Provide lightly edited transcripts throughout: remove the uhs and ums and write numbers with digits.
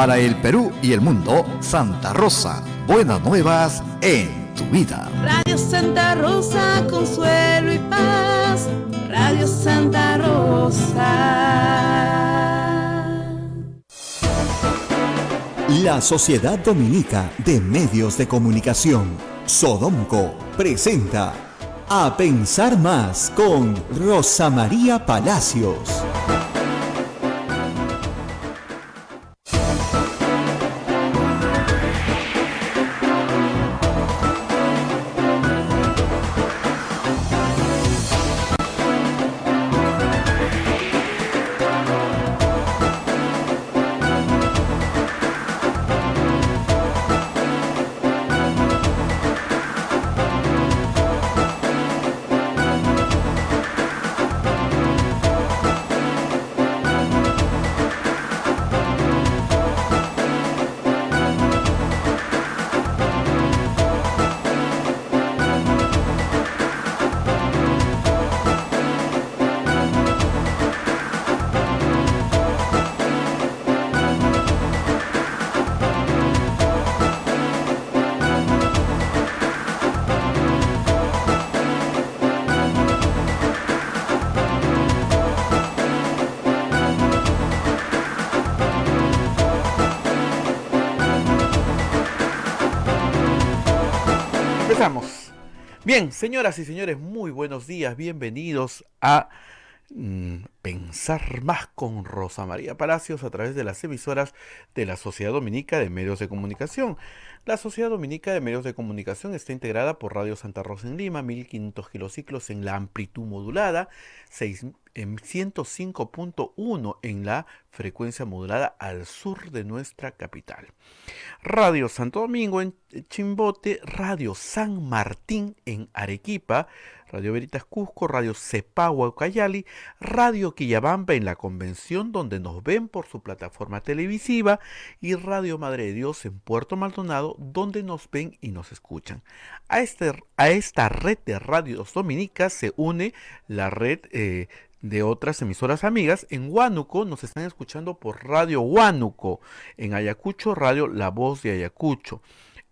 Para el Perú y el mundo, Santa Rosa, buenas nuevas en tu vida. Radio Santa Rosa, consuelo y paz. Radio Santa Rosa. La Sociedad Dominica de Medios de Comunicación, Sodomco, presenta A Pensar Más con Rosa María Palacios. Bien, señoras y señores, muy buenos días, bienvenidos a Pensar Más con Rosa María Palacios a través de las emisoras de la Sociedad Dominica de Medios de Comunicación. La Sociedad Dominica de Medios de Comunicación está integrada por Radio Santa Rosa en Lima, 1500 kilociclos en la amplitud modulada, 105.1 en la frecuencia modulada al sur de nuestra capital. Radio Santo Domingo en Chimbote, Radio San Martín en Arequipa, Radio Veritas Cusco, Radio Cepagua Ucayali, Radio Quillabamba en la Convención, donde nos ven por su plataforma televisiva, y Radio Madre de Dios en Puerto Maldonado, donde nos ven y nos escuchan. A esta red de radios dominicas se une la red de otras emisoras amigas. En Huánuco nos están escuchando por Radio Huánuco, en Ayacucho, Radio La Voz de Ayacucho,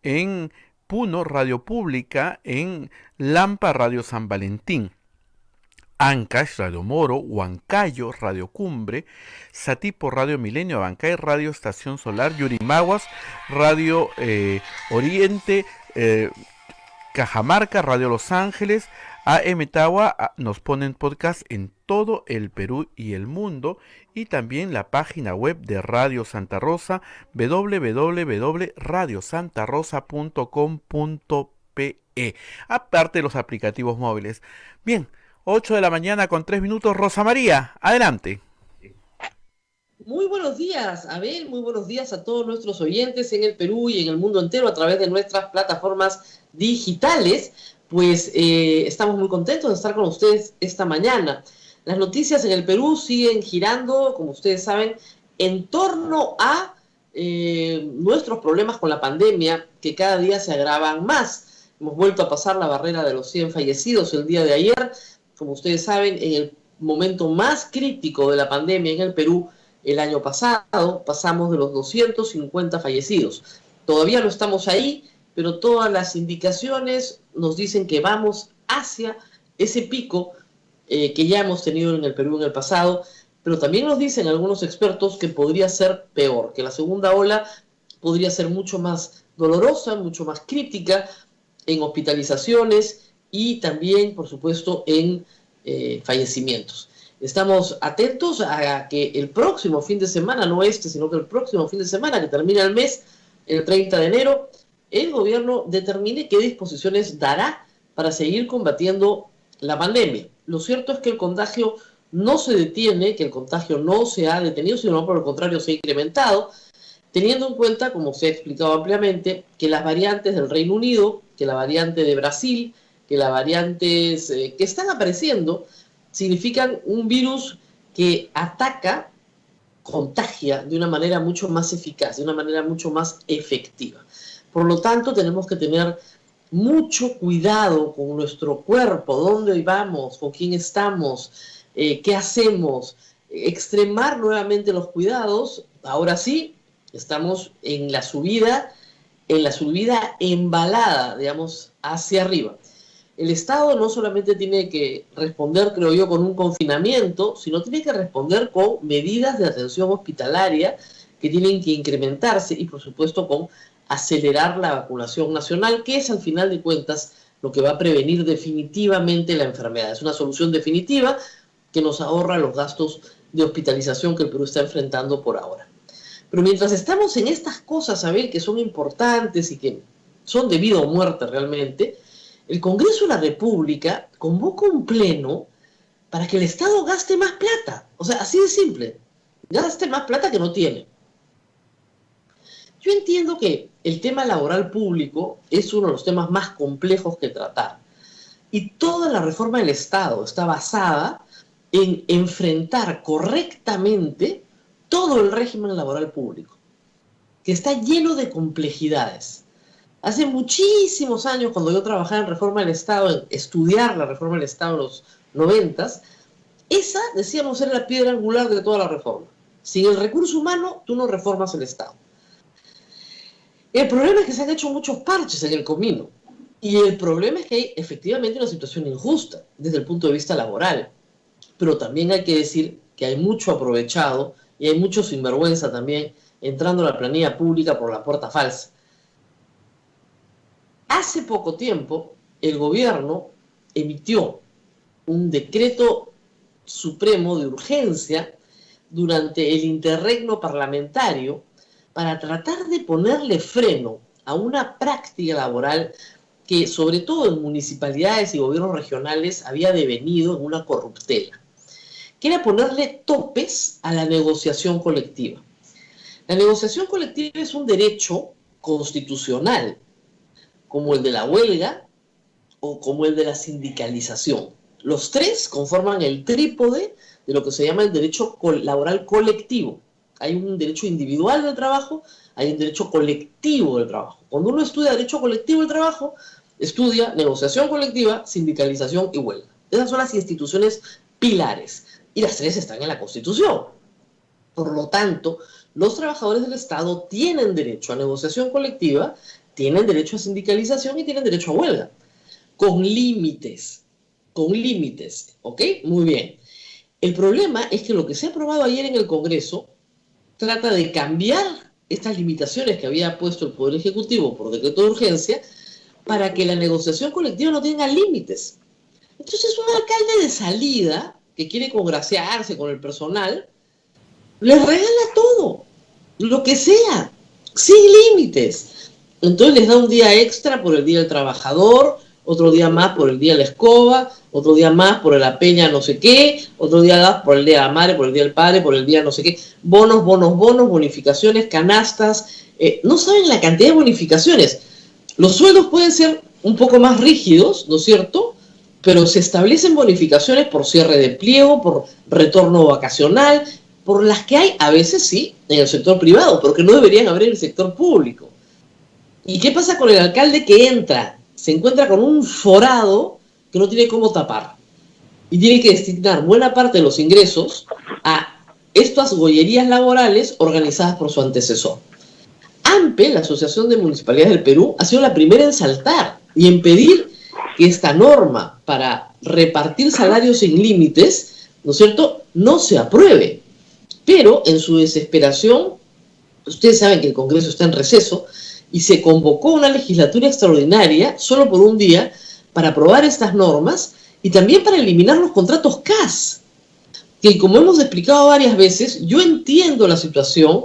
en Puno, Radio Pública, en Lampa, Radio San Valentín, Ancash, Radio Moro, Huancayo, Radio Cumbre, Satipo, Radio Milenio, Abancay, Radio Estación Solar, Yurimaguas, Radio Oriente, Cajamarca, Radio Los Ángeles, AM Tawa. Nos ponen podcast en todo el Perú y el mundo, y también la página web de Radio Santa Rosa, www.radiosantarosa.com.pe, aparte de los aplicativos móviles. Bien, 8 de la mañana con 3 minutos. Rosa María, adelante. Muy buenos días, Abel, muy buenos días a todos nuestros oyentes en el Perú y en el mundo entero a través de nuestras plataformas digitales. Pues estamos muy contentos de estar con ustedes esta mañana. Las noticias en el Perú siguen girando, como ustedes saben, en torno a nuestros problemas con la pandemia, que cada día se agravan más. Hemos vuelto a pasar la barrera de los 100 fallecidos el día de ayer. Como ustedes saben, en el momento más crítico de la pandemia en el Perú, el año pasado, pasamos de los 250 fallecidos. Todavía no estamos ahí, pero todas las indicaciones nos dicen que vamos hacia ese pico que ya hemos tenido en el Perú en el pasado, pero también nos dicen algunos expertos que podría ser peor, que la segunda ola podría ser mucho más dolorosa, mucho más crítica en hospitalizaciones y también, por supuesto, en fallecimientos. Estamos atentos a que el próximo fin de semana, no este, sino que el próximo fin de semana, que termina el mes, el 30 de enero, el gobierno determine qué disposiciones dará para seguir combatiendo la pandemia. Lo cierto es que el contagio no se detiene, que el contagio no se ha detenido, sino por el contrario se ha incrementado, teniendo en cuenta, como se ha explicado ampliamente, que las variantes del Reino Unido, que la variante de Brasil, que las variantes que están apareciendo, significan un virus que ataca, contagia de una manera mucho más eficaz, de una manera mucho más efectiva. Por lo tanto, tenemos que tener mucho cuidado con nuestro cuerpo, dónde vamos, con quién estamos, qué hacemos, extremar nuevamente los cuidados, ahora sí, Estamos en la subida embalada, digamos, hacia arriba. El Estado no solamente tiene que responder, creo yo, con un confinamiento, sino tiene que responder con medidas de atención hospitalaria que tienen que incrementarse y, por supuesto, con acelerar la vacunación nacional, que es, al final de cuentas, lo que va a prevenir definitivamente la enfermedad. Es una solución definitiva que nos ahorra los gastos de hospitalización que el Perú está enfrentando por ahora. Pero mientras estamos en estas cosas, Abel, que son importantes y que son de vida o muerte realmente, el Congreso de la República convoca un pleno para que el Estado gaste más plata. O sea, así de simple. Gaste más plata que no tiene. Yo entiendo que el tema laboral público es uno de los temas más complejos que tratar. Y toda la reforma del Estado está basada en enfrentar correctamente todo el régimen laboral público, que está lleno de complejidades. Hace muchísimos años, cuando yo trabajaba en reforma del Estado, en estudiar la reforma del Estado en los 90s, esa, decíamos, era la piedra angular de toda la reforma. Sin el recurso humano, tú no reformas el Estado. El problema es que se han hecho muchos parches en el camino. Y el problema es que hay efectivamente una situación injusta desde el punto de vista laboral. Pero también hay que decir que hay mucho aprovechado y hay mucho sinvergüenza también entrando a la planilla pública por la puerta falsa. Hace poco tiempo, el gobierno emitió un decreto supremo de urgencia durante el interregno parlamentario para tratar de ponerle freno a una práctica laboral que, sobre todo en municipalidades y gobiernos regionales, había devenido en una corruptela, que era ponerle topes a la negociación colectiva. La negociación colectiva es un derecho constitucional, como el de la huelga o como el de la sindicalización. Los tres conforman el trípode de lo que se llama el derecho laboral colectivo. Hay un derecho individual del trabajo, hay un derecho colectivo del trabajo. Cuando uno estudia derecho colectivo del trabajo, estudia negociación colectiva, sindicalización y huelga. Esas son las instituciones pilares y las tres están en la Constitución. Por lo tanto, los trabajadores del Estado tienen derecho a negociación colectiva, tienen derecho a sindicalización y tienen derecho a huelga, con límites, ¿ok? Muy bien. El problema es que lo que se ha aprobado ayer en el Congreso trata de cambiar estas limitaciones que había puesto el Poder Ejecutivo por decreto de urgencia para que la negociación colectiva no tenga límites. Entonces, un alcalde de salida que quiere congraciarse con el personal les regala todo, lo que sea, sin límites. Entonces les da un día extra por el Día del Trabajador, otro día más por el Día de la Escoba, otro día más por la peña no sé qué, otro día más por el Día de la Madre, por el Día del Padre, por el día no sé qué. Bonos, bonificaciones, canastas. No saben la cantidad de bonificaciones. Los sueldos pueden ser un poco más rígidos, ¿no es cierto? Pero se establecen bonificaciones por cierre de pliego, por retorno vacacional, por las que hay a veces sí en el sector privado, pero que no deberían haber en el sector público. ¿Y qué pasa con el alcalde que entra? Se encuentra con un forado que no tiene cómo tapar. Y tiene que destinar buena parte de los ingresos a estas gollerías laborales organizadas por su antecesor. AMPE, la Asociación de Municipalidades del Perú, ha sido la primera en saltar y en pedir que esta norma para repartir salarios sin límites, ¿no es cierto?, no se apruebe. Pero en su desesperación, ustedes saben que el Congreso está en receso, y se convocó una legislatura extraordinaria solo por un día para aprobar estas normas y también para eliminar los contratos CAS. Que, como hemos explicado varias veces, yo entiendo la situación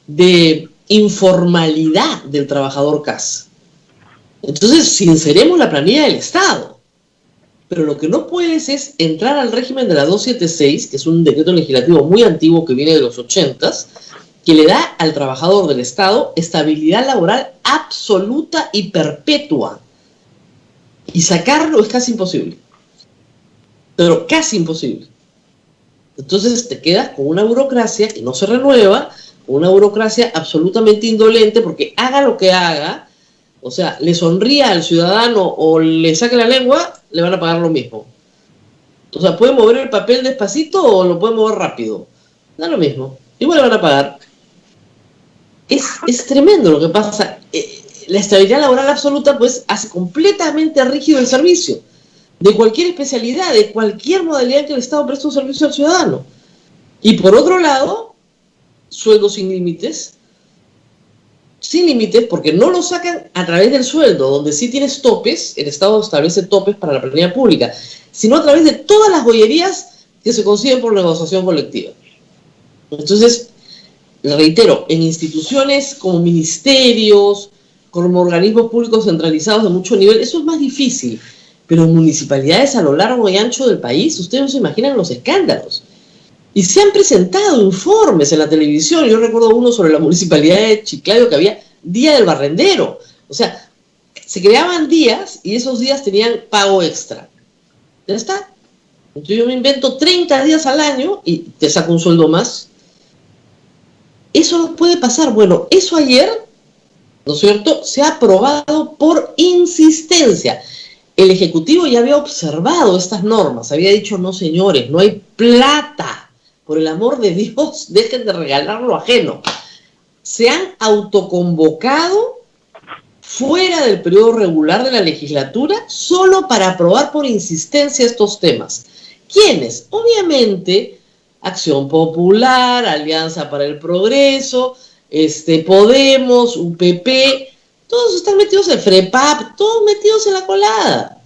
de informalidad del trabajador CAS. Entonces, sinceremos la planilla del Estado. Pero lo que no puedes es entrar al régimen de la 276, que es un decreto legislativo muy antiguo que viene de los 80s, que le da al trabajador del Estado estabilidad laboral absoluta y perpetua. Y sacarlo es casi imposible. Pero casi imposible. Entonces te quedas con una burocracia que no se renueva, con una burocracia absolutamente indolente, porque haga lo que haga, o sea, le sonría al ciudadano o le saque la lengua, le van a pagar lo mismo. O sea, puede mover el papel despacito o lo puede mover rápido. Da lo mismo. Igual le van a pagar. es tremendo lo que pasa. La estabilidad laboral absoluta pues hace completamente rígido el servicio de cualquier especialidad, de cualquier modalidad que el Estado preste un servicio al ciudadano. Y por otro lado, sueldos sin límites, porque no lo sacan a través del sueldo, donde sí tienes topes, el Estado establece topes para la planilla pública, sino a través de todas las joyerías que se consiguen por negociación colectiva. Entonces, reitero, en instituciones como ministerios, como organismos públicos centralizados de mucho nivel, eso es más difícil, pero en municipalidades a lo largo y ancho del país, ustedes no se imaginan los escándalos. Y se han presentado informes en la televisión. Yo recuerdo uno sobre la municipalidad de Chiclayo, que había Día del Barrendero. O sea, se creaban días y esos días tenían pago extra. Ya está. Entonces yo me invento 30 días al año y te saco un sueldo más. Eso no puede pasar. Bueno, eso ayer, ¿no es cierto?, se ha aprobado por insistencia. El Ejecutivo ya había observado estas normas, había dicho, no señores, no hay plata. Por el amor de Dios, dejen de regalar lo ajeno. Se han autoconvocado fuera del periodo regular de la legislatura solo para aprobar por insistencia estos temas. ¿Quiénes? Obviamente, Acción Popular, Alianza para el Progreso, Podemos, UPP, todos están metidos en FREPAP, todos metidos en la colada.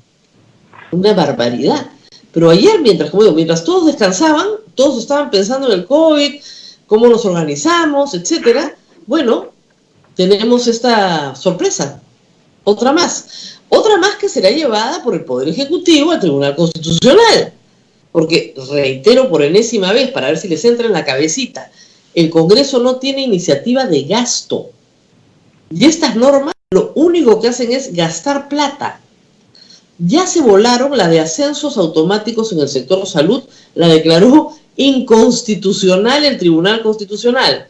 Una barbaridad. Pero ayer, mientras todos descansaban, todos estaban pensando en el COVID, cómo nos organizamos, etcétera. Bueno, tenemos esta sorpresa. Otra más que será llevada por el Poder Ejecutivo al Tribunal Constitucional. Porque, reitero por enésima vez, para ver si les entra en la cabecita, el Congreso no tiene iniciativa de gasto. Y estas normas lo único que hacen es gastar plata. Ya se volaron la de ascensos automáticos en el sector salud, la declaró inconstitucional el Tribunal Constitucional.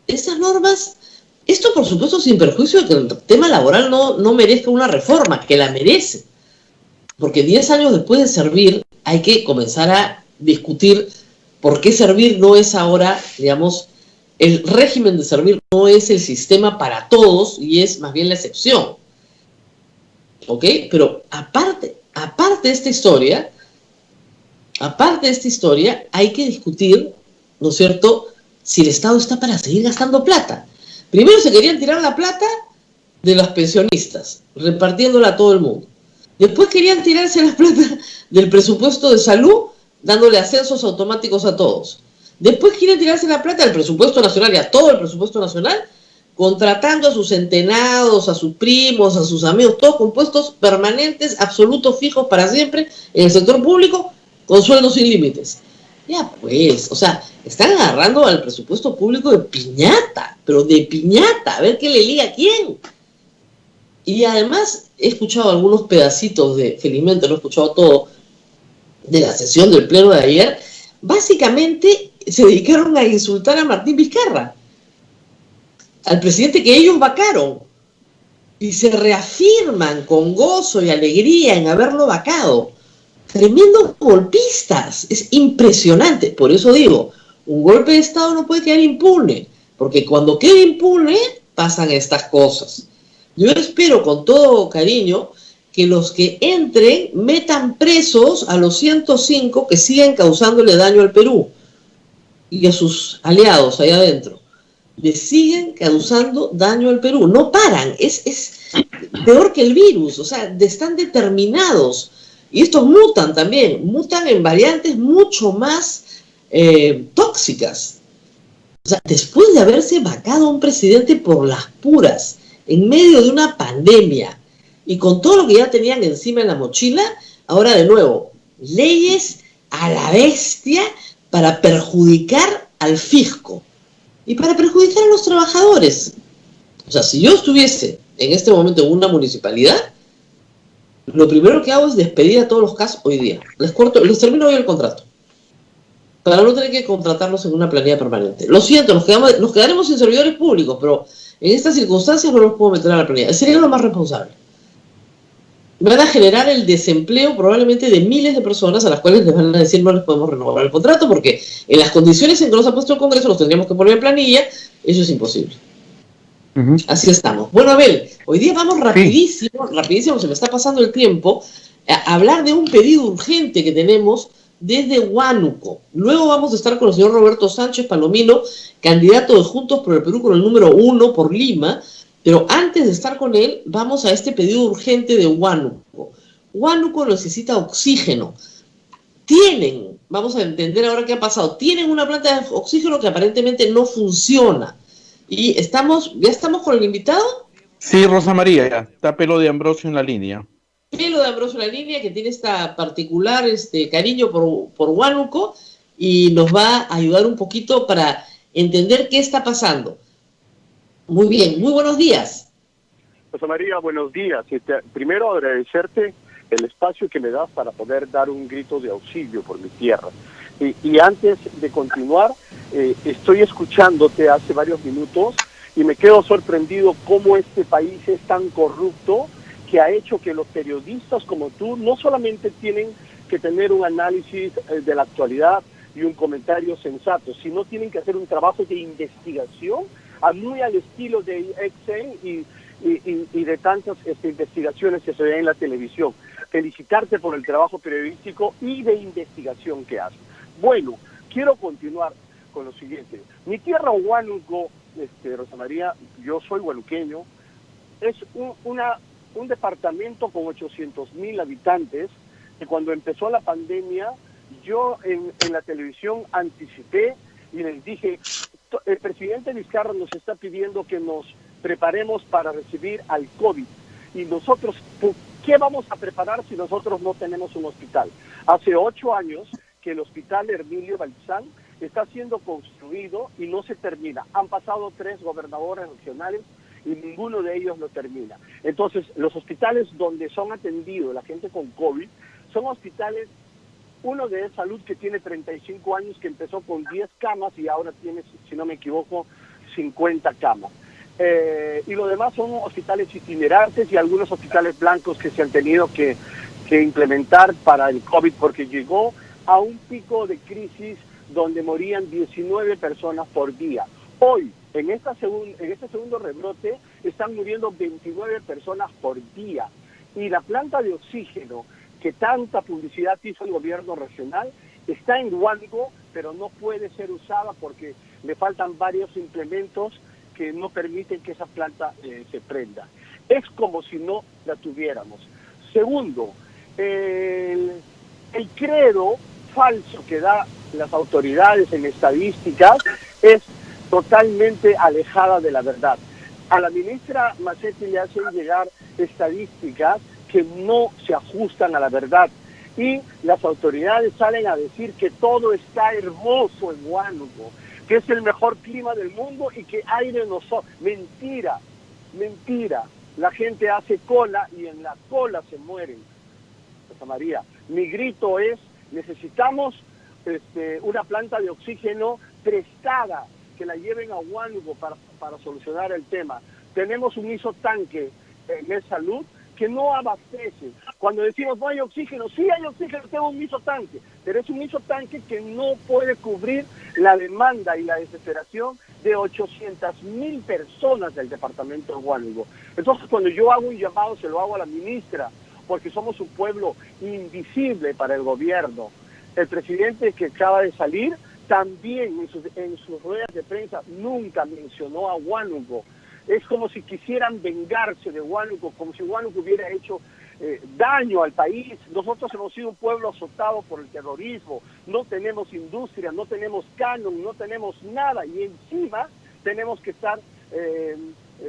Estas normas, esto por supuesto sin perjuicio de que el tema laboral no merezca una reforma, que la merece. Porque 10 años después de servir, hay que comenzar a discutir por qué servir no es ahora, digamos, el régimen de servir no es el sistema para todos y es más bien la excepción. ¿Ok? Pero aparte de esta historia, hay que discutir, ¿no es cierto?, si el Estado está para seguir gastando plata. Primero se querían tirar la plata de los pensionistas, repartiéndola a todo el mundo. Después querían tirarse la plata del presupuesto de salud, dándole ascensos automáticos a todos. Después quieren tirarse la plata del presupuesto nacional y a todo el presupuesto nacional, contratando a sus centenados, a sus primos, a sus amigos, todos con puestos permanentes, absolutos, fijos para siempre en el sector público, con sueldos sin límites. Ya pues, o sea, están agarrando al presupuesto público de piñata, pero de piñata, a ver qué le liga a quién. Y además he escuchado algunos pedacitos felizmente no he escuchado todo, de la sesión del pleno de ayer. Básicamente se dedicaron a insultar a Martín Vizcarra, al presidente que ellos vacaron, y se reafirman con gozo y alegría en haberlo vacado. Tremendos golpistas, es impresionante. Por eso digo, un golpe de Estado no puede quedar impune, porque cuando queda impune pasan estas cosas. Yo espero con todo cariño que los que entren metan presos a los 105 que siguen causándole daño al Perú y a sus aliados allá adentro. Le siguen causando daño al Perú. No paran, es peor que el virus, o sea, están determinados. Y estos mutan también, mutan en variantes mucho más tóxicas. O sea, después de haberse vacado a un presidente por las puras, en medio de una pandemia, y con todo lo que ya tenían encima en la mochila, ahora de nuevo, leyes a la bestia para perjudicar al fisco y para perjudicar a los trabajadores. O sea, si yo estuviese en este momento en una municipalidad, lo primero que hago es despedir a todos los casos hoy día. Les termino hoy el contrato, para no tener que contratarlos en una planilla permanente. Lo siento, nos quedaremos sin servidores públicos, pero en estas circunstancias no los puedo meter a la planilla. Sería lo más responsable. Van a generar el desempleo probablemente de miles de personas a las cuales les van a decir no les podemos renovar el contrato porque en las condiciones en que nos ha puesto el Congreso los tendríamos que poner en planilla. Eso es imposible. Así estamos. Bueno, Abel, hoy día vamos rapidísimo, rapidísimo, se me está pasando el tiempo, a hablar de un pedido urgente que tenemos desde Huánuco. Luego vamos a estar con el señor Roberto Sánchez Palomino, candidato de Juntos por el Perú con el número 1 por Lima, pero antes de estar con él, vamos a este pedido urgente de Huánuco. Huánuco necesita oxígeno. Vamos a entender ahora qué ha pasado, tienen una planta de oxígeno que aparentemente no funciona. Y ya estamos con el invitado. Sí, Rosa María, ya está Pelo de Ambrosio en la línea. Pelo de Ambrosio en la línea, que tiene esta particular cariño por Huánuco y nos va a ayudar un poquito para entender qué está pasando. Muy bien, muy buenos días. Rosa María, buenos días. Primero agradecerte el espacio que me das para poder dar un grito de auxilio por mi tierra. Y antes de continuar, estoy escuchándote hace varios minutos y me quedo sorprendido cómo este país es tan corrupto que ha hecho que los periodistas como tú no solamente tienen que tener un análisis de la actualidad y un comentario sensato, sino tienen que hacer un trabajo de investigación muy al estilo de Exxon y de tantas investigaciones que se ven en la televisión. Felicitarte por el trabajo periodístico y de investigación que haces. Bueno, quiero continuar con lo siguiente. Mi tierra, Huánuco, Rosa María, yo soy huanuqueño, es un departamento con 800,000 habitantes, que cuando empezó la pandemia, yo en la televisión anticipé y les dije, el presidente Vizcarra nos está pidiendo que nos preparemos para recibir al COVID. Y nosotros, ¿qué vamos a preparar si nosotros no tenemos un hospital? Hace 8 años que el hospital Hermilio Baltzán está siendo construido y no se termina. Han pasado 3 gobernadores regionales y ninguno de ellos lo termina. Entonces, los hospitales donde son atendidos la gente con COVID son hospitales, uno de salud que tiene 35 años, que empezó con 10 camas y ahora tiene, si no me equivoco, 50 camas. Y lo demás son hospitales itinerantes y algunos hospitales blancos que se han tenido que implementar para el COVID, porque llegó a un pico de crisis donde morían 19 personas por día. Hoy, en este segundo rebrote, están muriendo 29 personas por día. Y la planta de oxígeno que tanta publicidad hizo el gobierno regional está en Huánuco, pero no puede ser usada porque le faltan varios implementos que no permiten que esa planta se prenda. Es como si no la tuviéramos. Segundo, el credo falso que da las autoridades en estadísticas es totalmente alejada de la verdad. A la ministra Macetti le hacen llegar estadísticas que no se ajustan a la verdad y las autoridades salen a decir que todo está hermoso en Huánuco, que es el mejor clima del mundo y que aire no son. Mentira, mentira. La gente hace cola y en la cola se mueren. Rosa María, mi grito es, necesitamos una planta de oxígeno prestada, que la lleven a Huánuco para solucionar el tema. Tenemos un isotanque en salud que no abastece. Cuando decimos no hay oxígeno, sí hay oxígeno, tengo un isotanque, pero es un isotanque que no puede cubrir la demanda y la desesperación de 800,000 personas del departamento de Huánuco. Entonces, cuando yo hago un llamado, se lo hago a la ministra, porque somos un pueblo invisible para el gobierno. El presidente que acaba de salir también en sus ruedas de prensa nunca mencionó a Huánuco. Es como si quisieran vengarse de Huánuco, como si Huánuco hubiera hecho daño al país. Nosotros hemos sido un pueblo azotado por el terrorismo, no tenemos industria, no tenemos canon, no tenemos nada, y encima tenemos que estar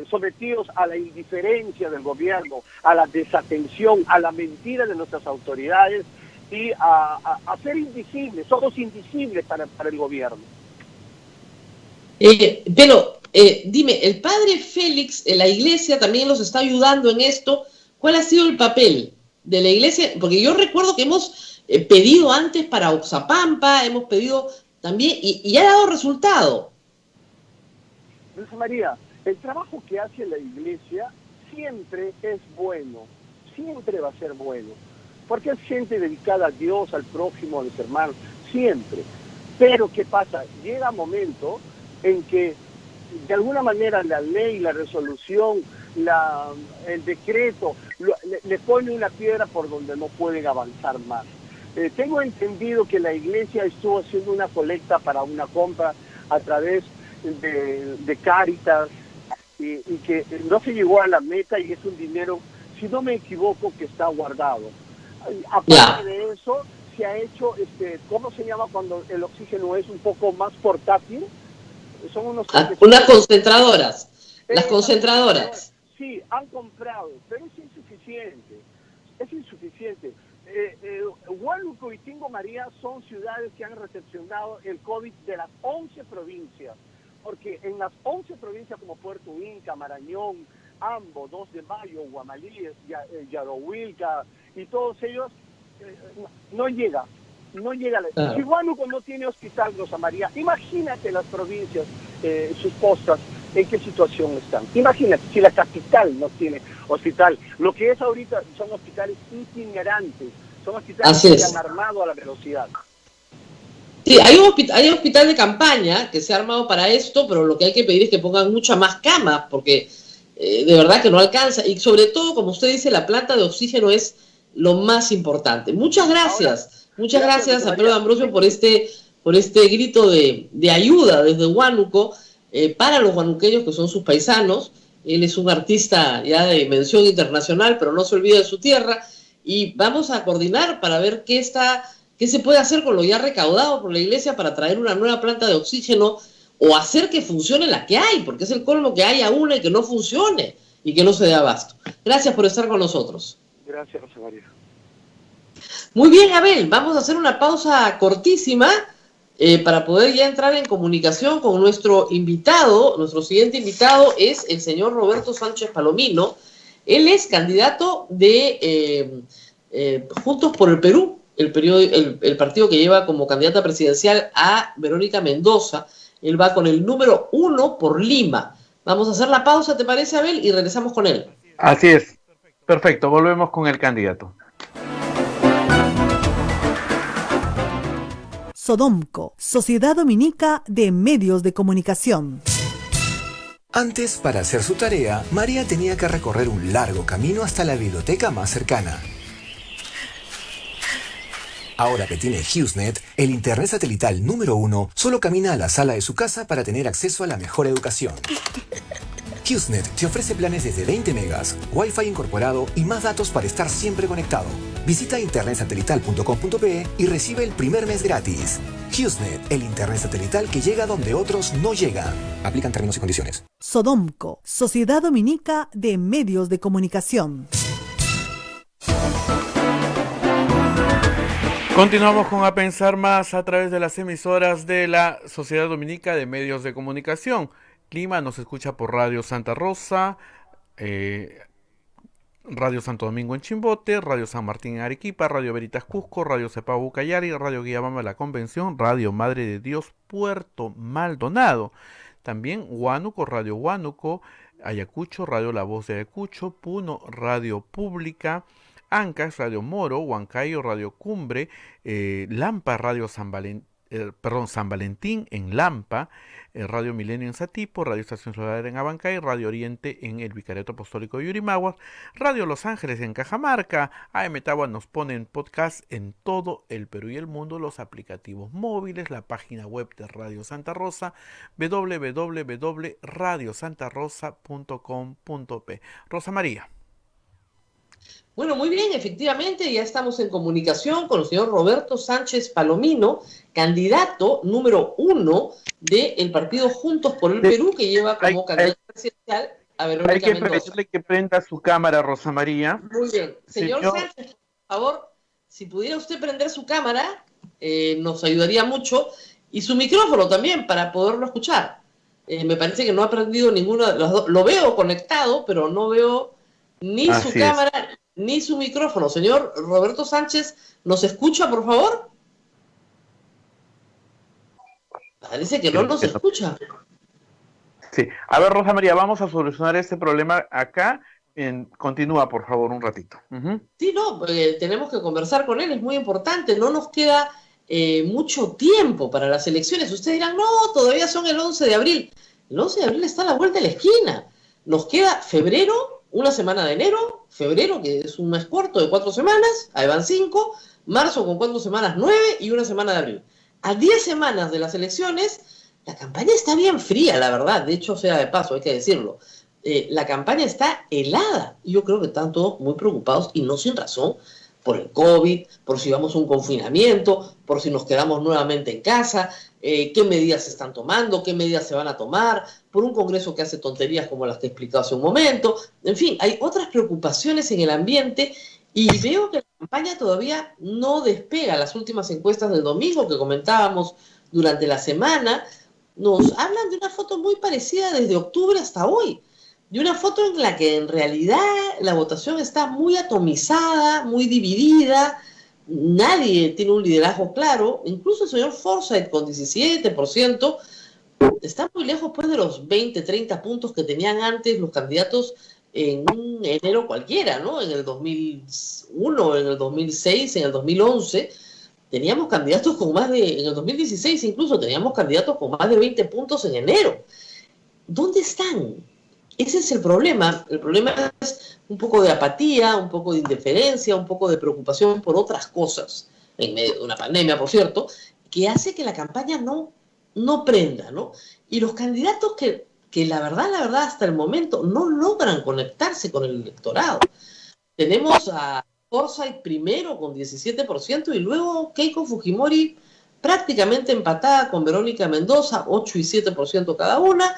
sometidos a la indiferencia del gobierno, a la desatención, a la mentira de nuestras autoridades y a ser invisibles. Somos invisibles para el gobierno. Pero dime, el padre Félix, la iglesia también los está ayudando en esto. ¿Cuál ha sido el papel de la iglesia? Porque yo recuerdo que hemos pedido antes para Oxapampa, hemos pedido también, y ha dado resultado. Rosa María, el trabajo que hace la iglesia siempre es bueno, siempre va a ser bueno, porque es gente dedicada a Dios, al prójimo, a los hermanos, siempre. Pero ¿qué pasa? Llega un momento en que de alguna manera la ley, la resolución, el decreto, le pone una piedra por donde no pueden avanzar más. Tengo entendido que la iglesia estuvo haciendo una colecta para una compra a través de Cáritas y que no se llegó a la meta y es un dinero, si no me equivoco, que está guardado. Aparte de eso, se ha hecho, ¿cómo se llama cuando el oxígeno es un poco más portátil? Son unas concentradoras. Las concentradoras. Sí, han comprado, pero es insuficiente. Es insuficiente. Huánuco y Tingo María son ciudades que han recepcionado el COVID de las 11 provincias, porque en las 11 provincias como Puerto Inca, Marañón, Ambo, 2 de Mayo, Guamalí, Yarohuilca y todos ellos, no llega. Si Huánuco no tiene hospital, Rosa María, imagínate las provincias, sus costas, en qué situación están. Imagínate, si la capital no tiene hospital, lo que es ahorita son hospitales itinerantes, son hospitales que se han armado a la velocidad. Sí, hay un hospital de campaña que se ha armado para esto, pero lo que hay que pedir es que pongan muchas más camas, porque de verdad que no alcanza. Y sobre todo, como usted dice, la planta de oxígeno es lo más importante. Muchas gracias. Muchas gracias a Pedro D'Ambrosio por este grito de ayuda desde Huánuco para los huanuqueños que son sus paisanos. Él es un artista ya de mención internacional, pero no se olvida de su tierra. Y vamos a coordinar para ver qué se puede hacer con lo ya recaudado por la iglesia para traer una nueva planta de oxígeno o hacer que funcione la que hay, porque es el colmo que haya una y que no funcione y que no se dé abasto. Gracias por estar con nosotros. Gracias, Rosa María. Muy bien, Abel, vamos a hacer una pausa cortísima para poder ya entrar en comunicación con nuestro invitado. Nuestro siguiente invitado es el señor Roberto Sánchez Palomino. Él es candidato de Juntos por el Perú, el partido que lleva como candidata presidencial a Verónica Mendoza. Él va con el número 1 por Lima. Vamos a hacer la pausa, ¿te parece, Abel? Y regresamos con él. Así es. Perfecto, volvemos con el candidato. Sodomco, Sociedad Dominica de Medios de Comunicación. Antes, para hacer su tarea, María tenía que recorrer un largo camino hasta la biblioteca más cercana. Ahora que tiene HughesNet, el internet satelital número 1, solo camina a la sala de su casa para tener acceso a la mejor educación. HughesNet te ofrece planes desde 20 megas, Wi-Fi incorporado y más datos para estar siempre conectado. Visita internetsatelital.com.pe y recibe el primer mes gratis. HughesNet, el internet satelital que llega donde otros no llegan. Aplican términos y condiciones. Sodomco, Sociedad Dominica de Medios de Comunicación. Continuamos con A Pensar Más a través de las emisoras de la Sociedad Dominica de Medios de Comunicación. Lima nos escucha por Radio Santa Rosa, Radio Santo Domingo en Chimbote, Radio San Martín en Arequipa, Radio Veritas Cusco, Radio Cepao Ucayali, Radio Guiabamba La Convención, Radio Madre de Dios Puerto Maldonado. También Huánuco, Radio Huánuco, Ayacucho, Radio La Voz de Ayacucho, Puno, Radio Pública, Ancash, Radio Moro, Huancayo, Radio Cumbre, Lampa, Radio San Valentín en Lampa, Radio Milenio en Satipo, Radio Estación Solar en Abancay, Radio Oriente en el Vicariato Apostólico de Yurimaguas, Radio Los Ángeles en Cajamarca. AM Tagua nos pone en podcast en todo el Perú y el mundo, los aplicativos móviles, la página web de Radio Santa Rosa, www.radiosantarosa.com.p. Rosa María. Bueno, muy bien, efectivamente, ya estamos en comunicación con el señor Roberto Sánchez Palomino, candidato número 1 del partido Juntos por el Perú, que lleva como candidato presidencial a Verónica Mendoza. Hay que pedirle que prenda su cámara, Rosa María. Muy bien. Señor Sánchez, por favor, si pudiera usted prender su cámara, nos ayudaría mucho, y su micrófono también, para poderlo escuchar. Me parece que no ha prendido ninguno de los dos. Lo veo conectado, pero no veo ni su cámara ni su micrófono. Señor Roberto Sánchez, ¿nos escucha, por favor? Parece que no nos escucha. Sí. A ver, Rosa María, vamos a solucionar este problema acá. Continúa, por favor, un ratito. Sí, no, tenemos que conversar con él, es muy importante. No nos queda mucho tiempo para las elecciones. Ustedes dirán, no, todavía son el 11 de abril. El 11 de abril está a la vuelta de la esquina. Nos queda febrero, una semana de enero, febrero, que es un mes corto de 4 semanas, ahí van 5, marzo con 4 semanas, 9 y una semana de abril. A 10 semanas de las elecciones, la campaña está bien fría, la verdad. De hecho, sea de paso, hay que decirlo. La campaña está helada. Yo creo que están todos muy preocupados y no sin razón por el COVID, por si vamos a un confinamiento, por si nos quedamos nuevamente en casa, qué medidas se están tomando, qué medidas se van a tomar, por un Congreso que hace tonterías como las que he explicado hace un momento. En fin, hay otras preocupaciones en el ambiente y veo que la campaña todavía no despega. Las últimas encuestas del domingo que comentábamos durante la semana nos hablan de una foto muy parecida desde octubre hasta hoy. De una foto en la que en realidad la votación está muy atomizada, muy dividida, nadie tiene un liderazgo claro, incluso el señor Forsyth con 17%, está muy lejos pues de los 20, 30 puntos que tenían antes los candidatos en un enero cualquiera, ¿no? En el 2001, en el 2006, en el 2011, teníamos candidatos con más de, en el 2016 incluso teníamos candidatos con más de 20 puntos en enero. ¿Dónde están? Ese es el problema. El problema es un poco de apatía, un poco de indiferencia, un poco de preocupación por otras cosas, en medio de una pandemia, por cierto, que hace que la campaña no prenda, ¿no? Y los candidatos que la verdad, hasta el momento no logran conectarse con el electorado. Tenemos a Forsyth primero con 17% y luego Keiko Fujimori prácticamente empatada con Verónica Mendoza, 8 y 7% cada una,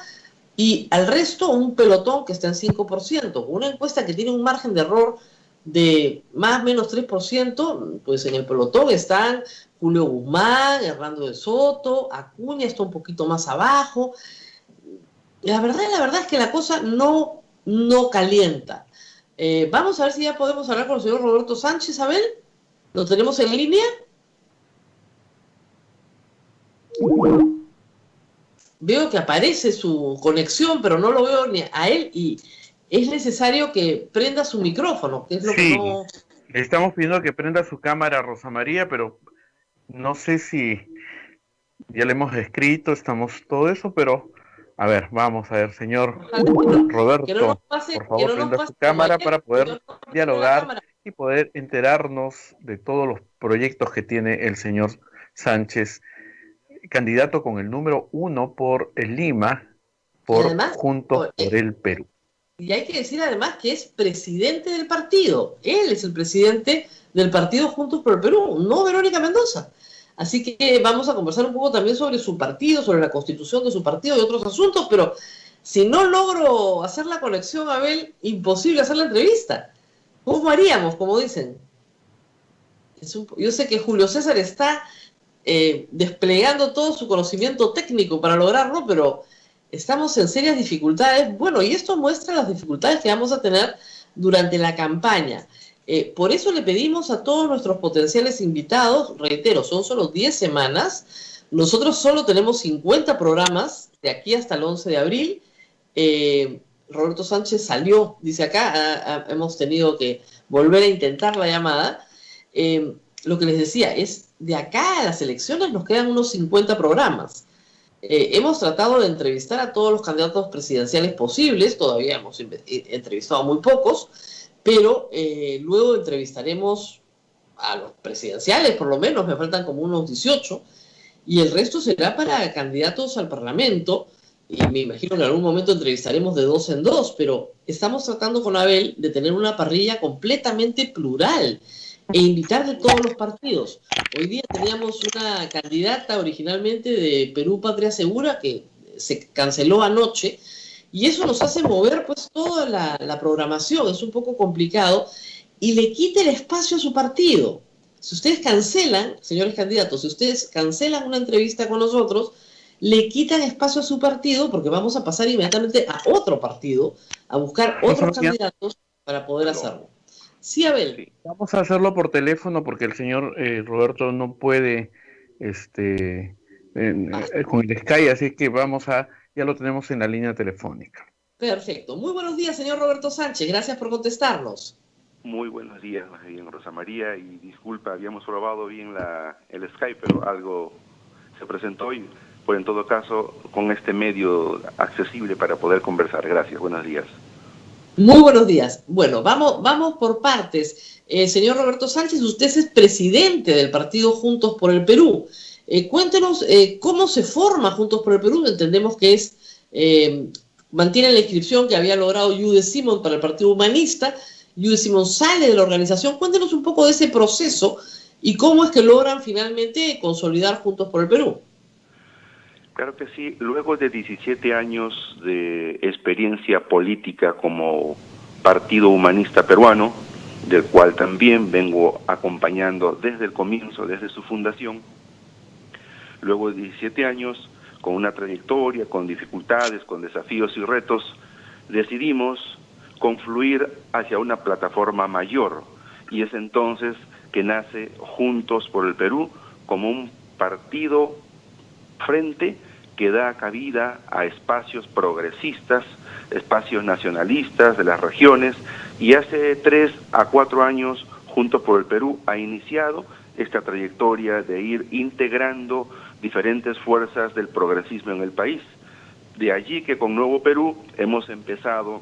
y al resto un pelotón que está en 5%, una encuesta que tiene un margen de error de más o menos 3%, pues en el pelotón están Julio Guzmán, Hernando de Soto, Acuña está un poquito más abajo. La verdad es que la cosa no calienta. Vamos a ver si ya podemos hablar con el señor Roberto Sánchez, Abel. ¿Lo tenemos en línea? Veo que aparece su conexión, pero no lo veo ni a él y es necesario que prenda su micrófono, que es lo que no... Le estamos pidiendo que prenda su cámara, Rosa María, pero no sé si ya le hemos escrito, estamos todo eso, pero a ver, vamos a ver, señor Roberto, por favor, prenda su cámara para poder dialogar y poder enterarnos de todos los proyectos que tiene el señor Sánchez, candidato con el número 1 por el Lima, por además, Juntos por el Perú. Y hay que decir además que es presidente del partido. Él es el presidente del partido Juntos por el Perú, no Verónica Mendoza. Así que vamos a conversar un poco también sobre su partido, sobre la constitución de su partido y otros asuntos, pero si no logro hacer la conexión, Abel, imposible hacer la entrevista. ¿Cómo haríamos, como dicen? Yo sé que Julio César está desplegando todo su conocimiento técnico para lograrlo, pero estamos en serias dificultades. Bueno, y esto muestra las dificultades que vamos a tener durante la campaña. Por eso le pedimos a todos nuestros potenciales invitados, reitero, son solo 10 semanas, nosotros solo tenemos 50 programas de aquí hasta el 11 de abril. Roberto Sánchez salió, dice acá, hemos tenido que volver a intentar la llamada. Lo que les decía es, de acá a las elecciones nos quedan unos 50 programas. Hemos tratado de entrevistar a todos los candidatos presidenciales posibles, todavía hemos entrevistado a muy pocos, pero luego entrevistaremos a los presidenciales, por lo menos, me faltan como unos 18, y el resto será para candidatos al Parlamento, y me imagino que en algún momento entrevistaremos de 2 en 2, pero estamos tratando con Abel de tener una parrilla completamente plural, e invitar de todos los partidos. Hoy día teníamos una candidata originalmente de Perú Patria Segura que se canceló anoche y eso nos hace mover pues toda la programación, es un poco complicado y le quita el espacio a su partido. Si ustedes cancelan, señores candidatos, si ustedes cancelan una entrevista con nosotros, le quitan espacio a su partido porque vamos a pasar inmediatamente a otro partido a buscar otros candidatos para poder hacerlo. Sí, Abel. Sí, vamos a hacerlo por teléfono porque el señor Roberto no puede con el Sky, así que ya lo tenemos en la línea telefónica. Perfecto. Muy buenos días, señor Roberto Sánchez. Gracias por contestarnos. Muy buenos días, bien, Rosa María, y disculpa, habíamos probado bien el Skype, pero algo se presentó y pues en todo caso con este medio accesible para poder conversar. Gracias, buenos días. Muy buenos días. Bueno, vamos por partes. Señor Roberto Sánchez, usted es presidente del partido Juntos por el Perú. Cuéntenos cómo se forma Juntos por el Perú. Entendemos que mantiene la inscripción que había logrado Jude Simon para el Partido Humanista. Jude Simon sale de la organización. Cuéntenos un poco de ese proceso y cómo es que logran finalmente consolidar Juntos por el Perú. Claro que sí. Luego de 17 años de experiencia política como Partido Humanista Peruano, del cual también vengo acompañando desde el comienzo, desde su fundación, luego de 17 años, con una trayectoria, con dificultades, con desafíos y retos, decidimos confluir hacia una plataforma mayor, y es entonces que nace Juntos por el Perú como un partido frente que da cabida a espacios progresistas, espacios nacionalistas de las regiones, y hace 3 a 4 años Juntos por el Perú ha iniciado esta trayectoria de ir integrando diferentes fuerzas del progresismo en el país. De allí que con Nuevo Perú hemos empezado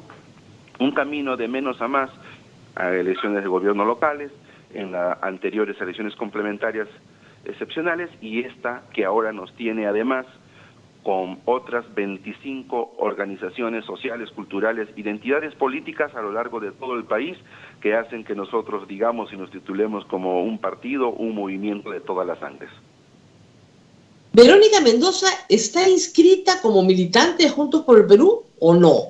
un camino de menos a más a elecciones de gobierno locales, en las anteriores elecciones complementarias excepcionales, y esta que ahora nos tiene además con otras 25 organizaciones sociales, culturales, identidades políticas a lo largo de todo el país, que hacen que nosotros digamos y nos titulemos como un partido, un movimiento de todas las sangres. ¿Verónica Mendoza está inscrita como militante de Juntos por el Perú o no?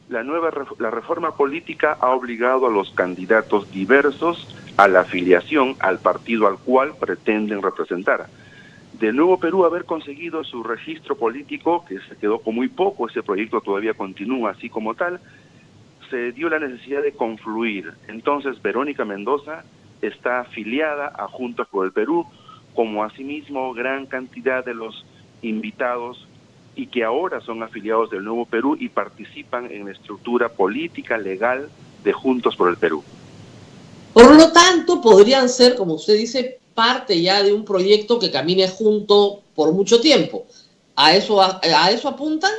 La reforma política ha obligado a los candidatos diversos a la afiliación al partido al cual pretenden representar. De Nuevo Perú haber conseguido su registro político, que se quedó con muy poco, ese proyecto todavía continúa así como tal, se dio la necesidad de confluir. Entonces Verónica Mendoza está afiliada a Juntos por el Perú, como asimismo gran cantidad de los invitados y que ahora son afiliados del Nuevo Perú y participan en la estructura política legal de Juntos por el Perú. Por lo tanto, podrían ser, como usted dice, parte ya de un proyecto que camine junto por mucho tiempo. ¿A eso apuntan?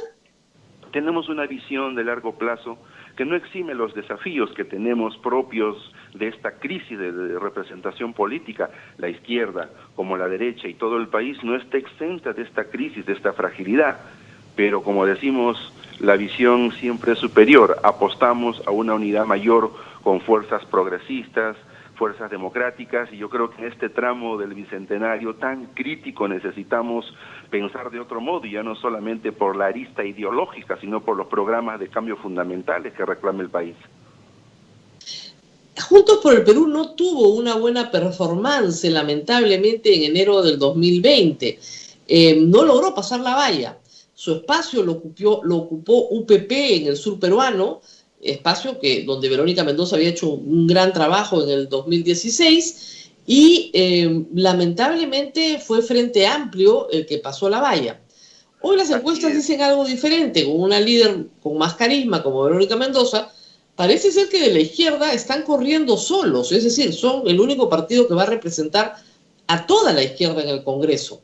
Tenemos una visión de largo plazo que no exime los desafíos que tenemos propios de esta crisis de representación política. La izquierda, como la derecha y todo el país, no está exenta de esta crisis, de esta fragilidad. Pero como decimos, la visión siempre es superior. Apostamos a una unidad mayor con fuerzas progresistas, fuerzas democráticas, y yo creo que en este tramo del bicentenario tan crítico necesitamos pensar de otro modo, y ya no solamente por la arista ideológica, sino por los programas de cambio fundamentales que reclama el país. Juntos por el Perú no tuvo una buena performance, lamentablemente, en enero del 2020. No logró pasar la valla. Su espacio lo ocupó UPP en el sur peruano, espacio donde Verónica Mendoza había hecho un gran trabajo en el 2016, y lamentablemente fue Frente Amplio el que pasó la valla. Hoy las encuestas dicen algo diferente, con una líder con más carisma como Verónica Mendoza. Parece ser que de la izquierda están corriendo solos, es decir, son el único partido que va a representar a toda la izquierda en el Congreso.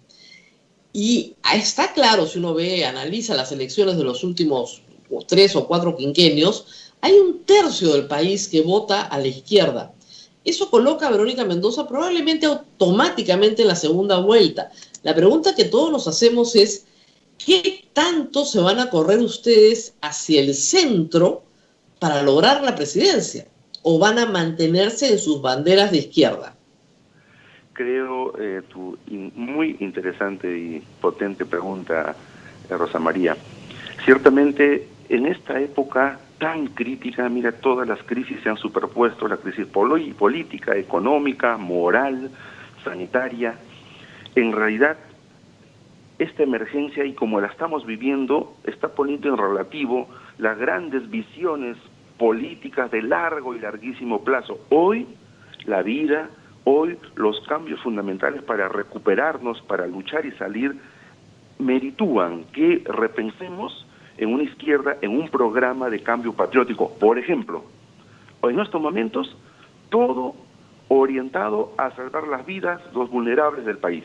Y está claro, si uno analiza las elecciones de los últimos 3 o 4 quinquenios, hay un tercio del país que vota a la izquierda. Eso coloca a Verónica Mendoza probablemente automáticamente en la segunda vuelta. La pregunta que todos nos hacemos es, ¿qué tanto se van a correr ustedes hacia el centro para lograr la presidencia? ¿O van a mantenerse en sus banderas de izquierda? Creo tu muy interesante y potente pregunta, Rosa María. Ciertamente, en esta época tan crítica, mira, todas las crisis se han superpuesto, la crisis política, económica, moral, sanitaria. En realidad, esta emergencia, y como la estamos viviendo, está poniendo en relativo las grandes visiones políticas de largo y larguísimo plazo. Hoy, la vida, hoy los cambios fundamentales para recuperarnos, para luchar y salir, meritúan que repensemos en una izquierda, en un programa de cambio patriótico. Por ejemplo, en estos momentos, todo orientado a salvar las vidas de los vulnerables del país.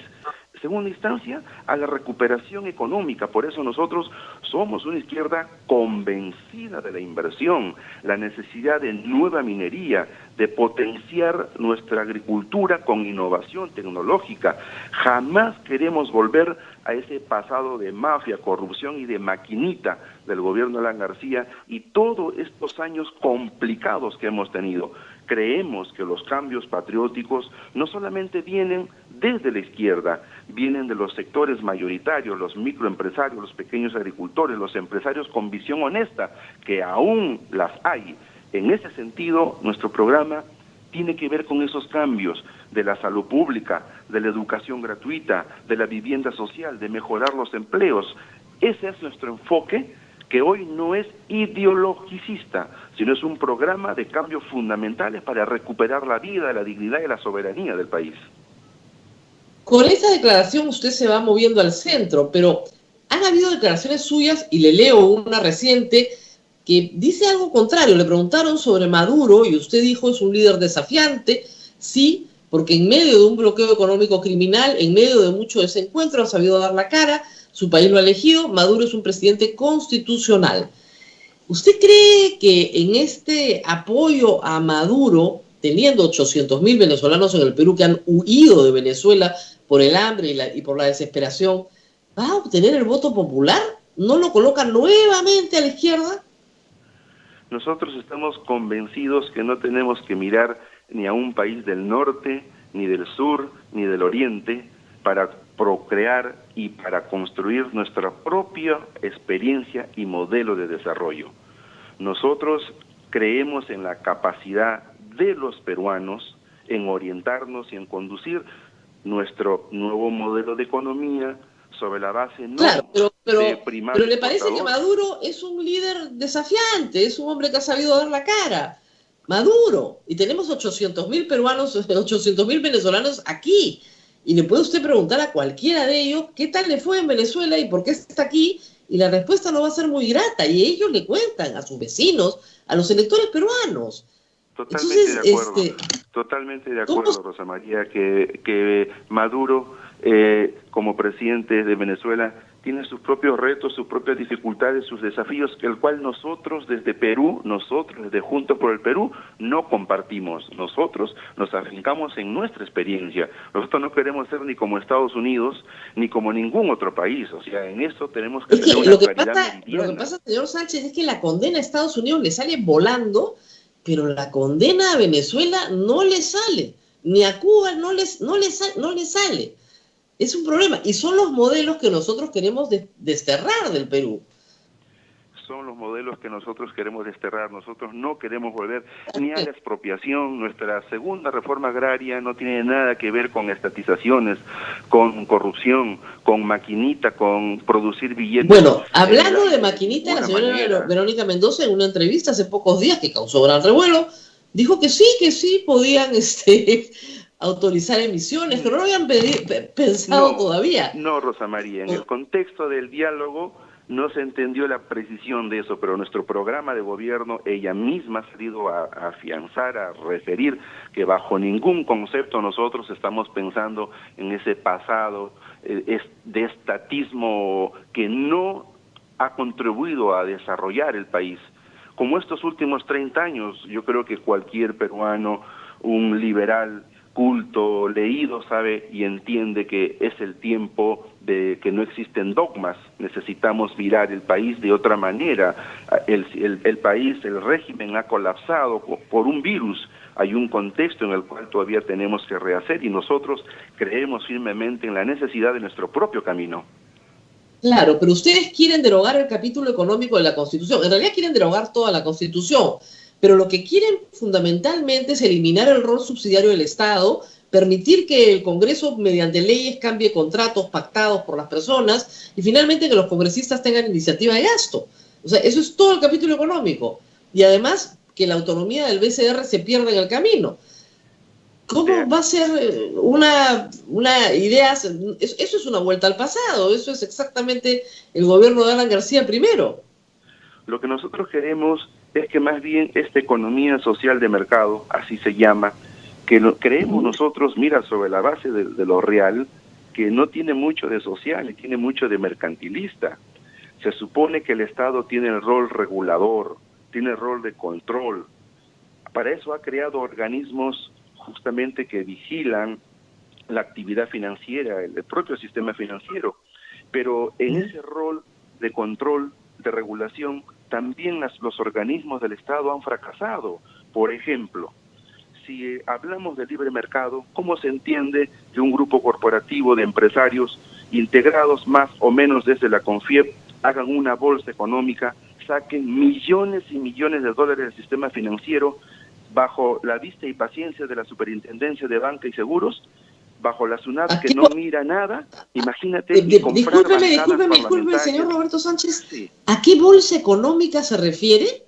segunda instancia, a la recuperación económica. Por eso nosotros somos una izquierda convencida de la inversión, la necesidad de nueva minería, de potenciar nuestra agricultura con innovación tecnológica. Jamás queremos volver a ese pasado de mafia, corrupción y de maquinita del gobierno de Alan García y todos estos años complicados que hemos tenido. Creemos que los cambios patrióticos no solamente vienen desde la izquierda, vienen de los sectores mayoritarios, los microempresarios, los pequeños agricultores, los empresarios con visión honesta, que aún las hay. En ese sentido, nuestro programa tiene que ver con esos cambios de la salud pública, de la educación gratuita, de la vivienda social, de mejorar los empleos. Ese es nuestro enfoque, que hoy no es ideologicista, sino es un programa de cambios fundamentales para recuperar la vida, la dignidad y la soberanía del país. Con esa declaración usted se va moviendo al centro, pero han habido declaraciones suyas, y le leo una reciente, que dice algo contrario. Le preguntaron sobre Maduro y usted dijo es un líder desafiante. Sí, porque en medio de un bloqueo económico criminal, en medio de mucho desencuentro, ha sabido dar la cara, su país lo ha elegido, Maduro es un presidente constitucional. ¿Usted cree que en este apoyo a Maduro, teniendo 800.000 venezolanos en el Perú que han huido de Venezuela por el hambre y por la desesperación, va a obtener el voto popular? ¿No lo coloca nuevamente a la izquierda? Nosotros estamos convencidos que no tenemos que mirar ni a un país del norte, ni del sur, ni del oriente, para procrear y para construir nuestra propia experiencia y modelo de desarrollo. Nosotros creemos en la capacidad de los peruanos en orientarnos y en conducir nuestro nuevo modelo de economía sobre la base no de primario. Pero ¿le parece que Maduro es un líder desafiante? Es un hombre que ha sabido dar la cara. Maduro. Y tenemos 800.000 peruanos, 800.000 venezolanos aquí. Y le puede usted preguntar a cualquiera de ellos qué tal le fue en Venezuela y por qué está aquí, y la respuesta no va a ser muy grata, y ellos le cuentan a sus vecinos, a los electores peruanos. Totalmente de acuerdo, Rosa María, que Maduro, como presidente de Venezuela, tiene sus propios retos, sus propias dificultades, sus desafíos, el cual nosotros desde Perú, desde Juntos por el Perú, no compartimos. Nosotros nos afincamos en nuestra experiencia. Nosotros no queremos ser ni como Estados Unidos, ni como ningún otro país. O sea, en eso tenemos que tener una claridad meridiana. Lo que pasa, señor Sánchez, es que la condena a Estados Unidos le sale volando, pero la condena a Venezuela no le sale. Ni a Cuba no le sale. Es un problema, y son los modelos que nosotros queremos desterrar del Perú. Son los modelos que nosotros queremos desterrar. Nosotros no queremos volver ni a la expropiación. Nuestra segunda reforma agraria no tiene nada que ver con estatizaciones, con corrupción, con maquinita, con producir billetes. Bueno, hablando de maquinita, la señora Verónica Mendoza, en una entrevista hace pocos días que causó gran revuelo, dijo que sí podían autorizar emisiones, que no lo habían pensado todavía. No, Rosa María, en el contexto del diálogo no se entendió la precisión de eso, pero nuestro programa de gobierno, ella misma ha salido a afianzar, a referir que bajo ningún concepto nosotros estamos pensando en ese pasado de estatismo que no ha contribuido a desarrollar el país. Como estos últimos 30 años, yo creo que cualquier peruano, un liberal culto, leído, sabe y entiende que es el tiempo de que no existen dogmas. Necesitamos mirar el país de otra manera. El país, el régimen ha colapsado por un virus. Hay un contexto en el cual todavía tenemos que rehacer, y nosotros creemos firmemente en la necesidad de nuestro propio camino. Claro, pero ustedes quieren derogar el capítulo económico de la Constitución. En realidad quieren derogar toda la Constitución. Pero lo que quieren fundamentalmente es eliminar el rol subsidiario del Estado, permitir que el Congreso mediante leyes cambie contratos pactados por las personas y finalmente que los congresistas tengan iniciativa de gasto. O sea, eso es todo el capítulo económico. Y además que la autonomía del BCR se pierda en el camino. ¿Cómo va a ser una idea? Eso es una vuelta al pasado. Eso es exactamente el gobierno de Alan García primero. Lo que nosotros queremos es que más bien esta economía social de mercado, así se llama, que creemos nosotros, mira, sobre la base de lo real, que no tiene mucho de social y tiene mucho de mercantilista. Se supone que el Estado tiene el rol regulador, tiene el rol de control. Para eso ha creado organismos justamente que vigilan la actividad financiera, el propio sistema financiero. Pero en ese rol de control, de regulación, también los organismos del Estado han fracasado. Por ejemplo, si hablamos de libre mercado, ¿cómo se entiende que un grupo corporativo de empresarios integrados más o menos desde la CONFIEP hagan una bolsa económica, saquen millones y millones de dólares del sistema financiero bajo la vista y paciencia de la Superintendencia de Banca y Seguros, bajo la SUNAT que no mira nada? Imagínate. Discúlpeme, señor Roberto Sánchez. Sí. ¿A qué bolsa económica se refiere?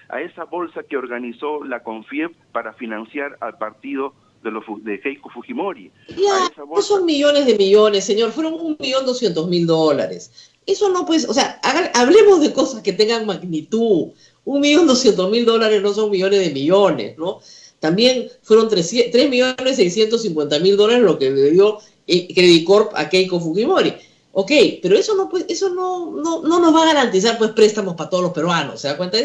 A esa bolsa que organizó la CONFIEP para financiar al partido de Keiko Fujimori. Ya, no son millones de millones, señor, fueron 1.200.000 dólares. Eso no puede, o sea, hablemos de cosas que tengan magnitud. 1.200.000 dólares no son millones de millones, ¿no? También fueron 3.650.000 dólares lo que le dio Credit Corp a Keiko Fujimori. Ok, pero eso no nos va a garantizar pues préstamos para todos los peruanos, ¿se da cuenta?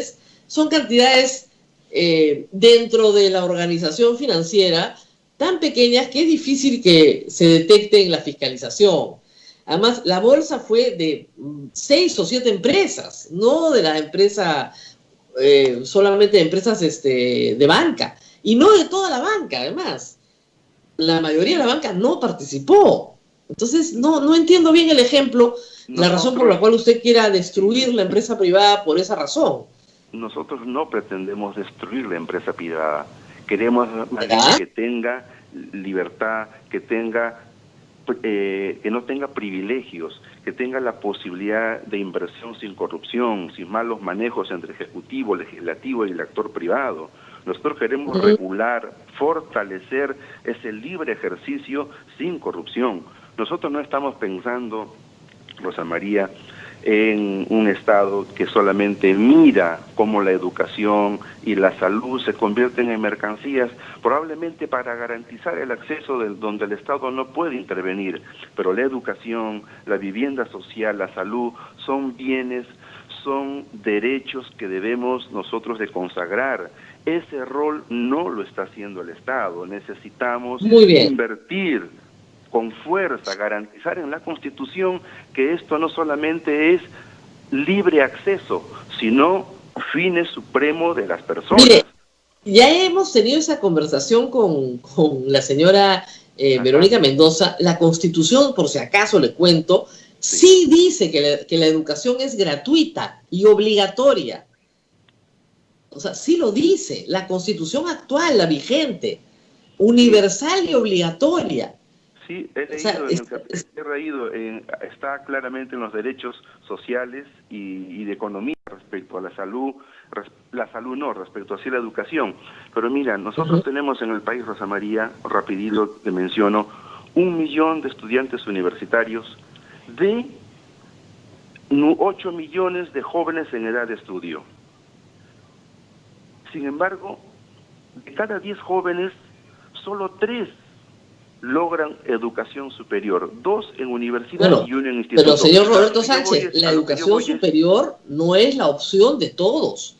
Son cantidades dentro de la organización financiera tan pequeñas que es difícil que se detecte en la fiscalización. Además, la bolsa fue de 6 o 7 empresas, no de la empresa, solamente de empresas de banca, y no de toda la banca, además. La mayoría de la banca no participó. Entonces, no entiendo bien el ejemplo, la razón por la cual usted quiera destruir la empresa privada por esa razón. Nosotros no pretendemos destruir la empresa privada. Queremos que tenga libertad, que no tenga privilegios, que tenga la posibilidad de inversión sin corrupción, sin malos manejos entre ejecutivo, legislativo y el actor privado. Nosotros queremos regular, fortalecer ese libre ejercicio sin corrupción. Nosotros no estamos pensando, Rosa María, en un Estado que solamente mira cómo la educación y la salud se convierten en mercancías, probablemente para garantizar el acceso donde el Estado no puede intervenir. Pero la educación, la vivienda social, la salud, son bienes, son derechos que debemos nosotros de consagrar. Ese rol no lo está haciendo el Estado. Necesitamos invertir con fuerza, garantizar en la Constitución que esto no solamente es libre acceso, sino fines supremo de las personas. Mire, ya hemos tenido esa conversación con la señora Verónica Mendoza. La Constitución, por si acaso le cuento, sí dice que la educación es gratuita y obligatoria. O sea, sí lo dice. La Constitución actual, la vigente, universal y obligatoria. Sí, está claramente en los derechos sociales y de economía respecto a la salud, respecto a la educación. Pero mira, nosotros tenemos en el país, Rosa María, rapidito te menciono, 1 millón de estudiantes universitarios, de 8 millones de jóvenes en edad de estudio. Sin embargo, de cada 10 jóvenes, solo 3 logran educación superior, 2 en universidad y 1 en instituto. Pero señor Roberto Sánchez, la educación superior no es la opción de todos.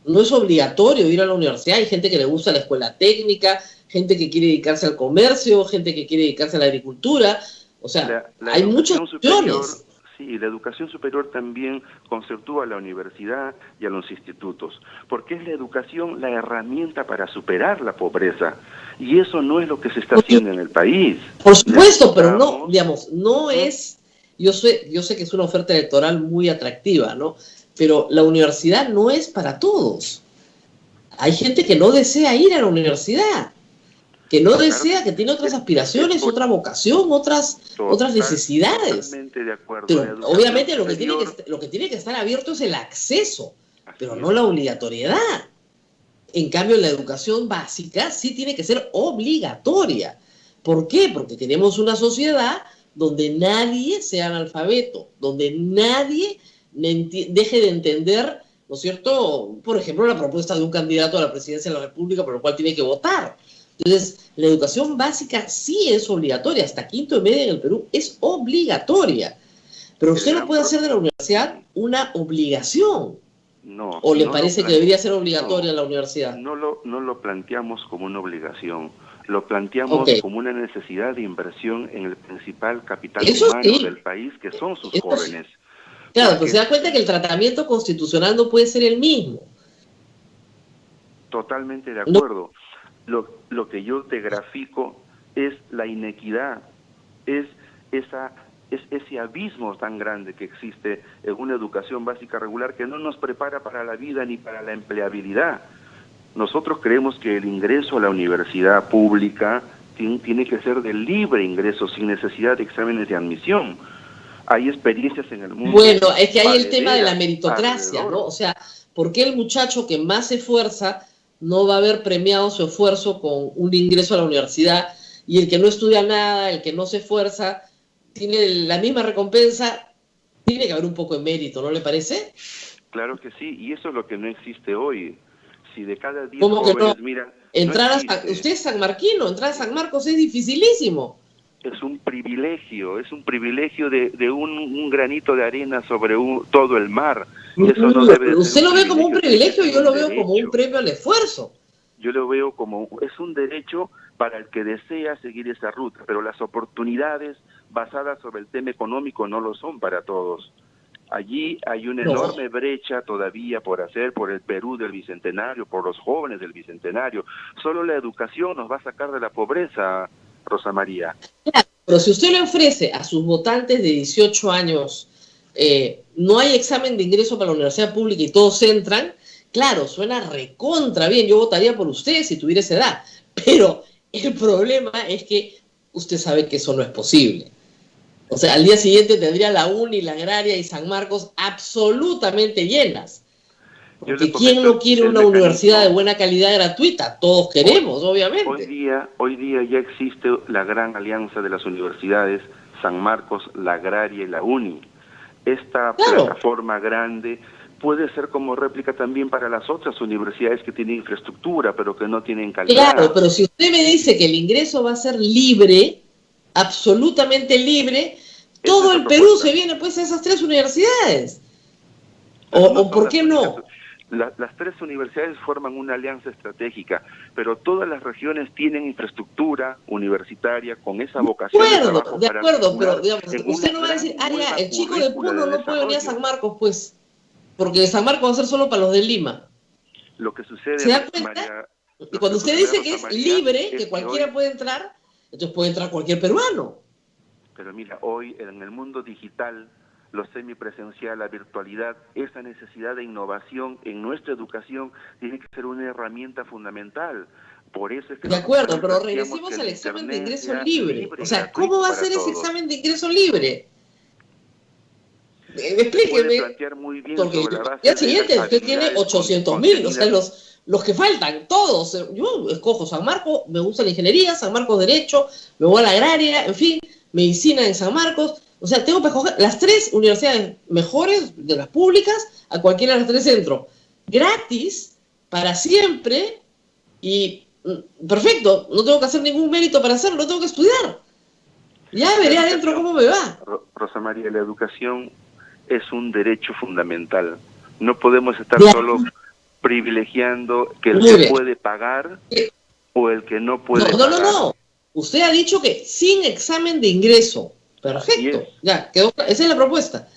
No es obligatorio ir a la universidad. Hay gente que le gusta la escuela técnica, gente que quiere dedicarse al comercio, gente que quiere dedicarse a la agricultura. O sea, hay muchas opciones. Sí, la educación superior también conceptúa a la universidad y a los institutos, porque es la educación la herramienta para superar la pobreza, y eso no es lo que se está haciendo en el país. Por supuesto, pero no, digamos, no es, yo sé que es una oferta electoral muy atractiva, ¿no? Pero la universidad no es para todos. Hay gente que no desea ir a la universidad, que no desea, que tiene otras aspiraciones, otra vocación, otras necesidades. Totalmente de acuerdo. Pero obviamente lo que tiene que estar abierto es el acceso, pero no la obligatoriedad. En cambio, la educación básica sí tiene que ser obligatoria. ¿Por qué? Porque tenemos una sociedad donde nadie sea analfabeto, donde nadie deje de entender, ¿no es cierto?, por ejemplo, la propuesta de un candidato a la presidencia de la República por el cual tiene que votar. Entonces, la educación básica sí es obligatoria, hasta quinto de media en el Perú es obligatoria. Pero usted no puede hacer de la universidad una obligación. No. ¿O le parece que debería ser obligatoria no, la universidad? No lo planteamos como una obligación. Lo planteamos como una necesidad de inversión en el principal capital humano del país, que son sus jóvenes. Claro, pero se da cuenta que el tratamiento constitucional no puede ser el mismo. Totalmente de acuerdo. Lo que yo te grafico es la inequidad, es ese abismo tan grande que existe en una educación básica regular que no nos prepara para la vida ni para la empleabilidad. Nosotros creemos que el ingreso a la universidad pública tiene que ser de libre ingreso, sin necesidad de exámenes de admisión. Hay experiencias en el mundo. Bueno, es que hay el tema de la meritocracia, ¿no? O sea, ¿por qué el muchacho que más se esfuerza no va a haber premiado su esfuerzo con un ingreso a la universidad, y el que no estudia nada, el que no se esfuerza, tiene la misma recompensa? Tiene que haber un poco de mérito, ¿no le parece? Claro que sí, y eso es lo que no existe hoy. Si de cada 10 ¿Cómo que jóvenes, no? mira... Usted es sanmarquino, entrar a San Marcos es dificilísimo. Es un privilegio de un granito de arena sobre todo el mar. Eso no debe usted lo ve como un privilegio, yo lo veo derecho. como un premio al esfuerzo. Yo lo veo como es un derecho para el que desea seguir esa ruta, pero las oportunidades basadas sobre el tema económico no lo son para todos. Allí hay una enorme brecha todavía por hacer por el Perú del Bicentenario, por los jóvenes del Bicentenario. Solo la educación nos va a sacar de la pobreza, Rosa María. Claro, pero si usted le ofrece a sus votantes de 18 años, no hay examen de ingreso para la universidad pública y todos entran, claro, suena recontra bien, yo votaría por usted si tuviera esa edad, pero el problema es que usted sabe que eso no es posible. O sea, al día siguiente tendría la UNI, la Agraria y San Marcos absolutamente llenas. Porque ¿quién no quiere una universidad de buena calidad gratuita? Todos queremos, obviamente. Hoy día ya existe la gran alianza de las universidades, San Marcos, la Agraria y la UNI. Esta plataforma grande puede ser como réplica también para las otras universidades que tienen infraestructura, pero que no tienen calidad. Claro, pero si usted me dice que el ingreso va a ser libre, absolutamente libre, todo el Perú se viene pues a esas tres universidades. ¿O por qué no? Las tres universidades forman una alianza estratégica, pero todas las regiones tienen infraestructura universitaria con esa vocación de acuerdo, pero digamos, usted no va a decir, el chico de Puno no puede venir a San Marcos, pues, porque San Marcos va a ser solo para los de Lima. Lo que sucede, ¿se da cuenta? Y cuando usted dice que es libre, que cualquiera puede entrar, entonces puede entrar cualquier peruano. Pero mira, hoy en el mundo digital, lo semipresencial, la virtualidad, esa necesidad de innovación en nuestra educación tiene que ser una herramienta fundamental. Por eso es que... De acuerdo, pero regresemos al examen de ingreso libre. O sea, ¿cómo va a ser ese examen de ingreso libre? Explíqueme. Porque al día siguiente usted tiene 800.000, o sea, los que faltan, todos. Yo escojo San Marcos, me gusta la ingeniería, San Marcos Derecho, me voy a la Agraria, en fin, medicina en San Marcos. O sea, tengo que escoger las tres universidades mejores de las públicas, a cualquiera de las tres entro. Gratis, para siempre, y perfecto, no tengo que hacer ningún mérito para hacerlo, no tengo que estudiar. Ya veré adentro cómo me va. Rosa María, la educación es un derecho fundamental. No podemos estar solo privilegiando que el que puede pagar o el que no puede pagar. No. Usted ha dicho que sin examen de ingreso. Perfecto, ya, quedó, esa es la propuesta.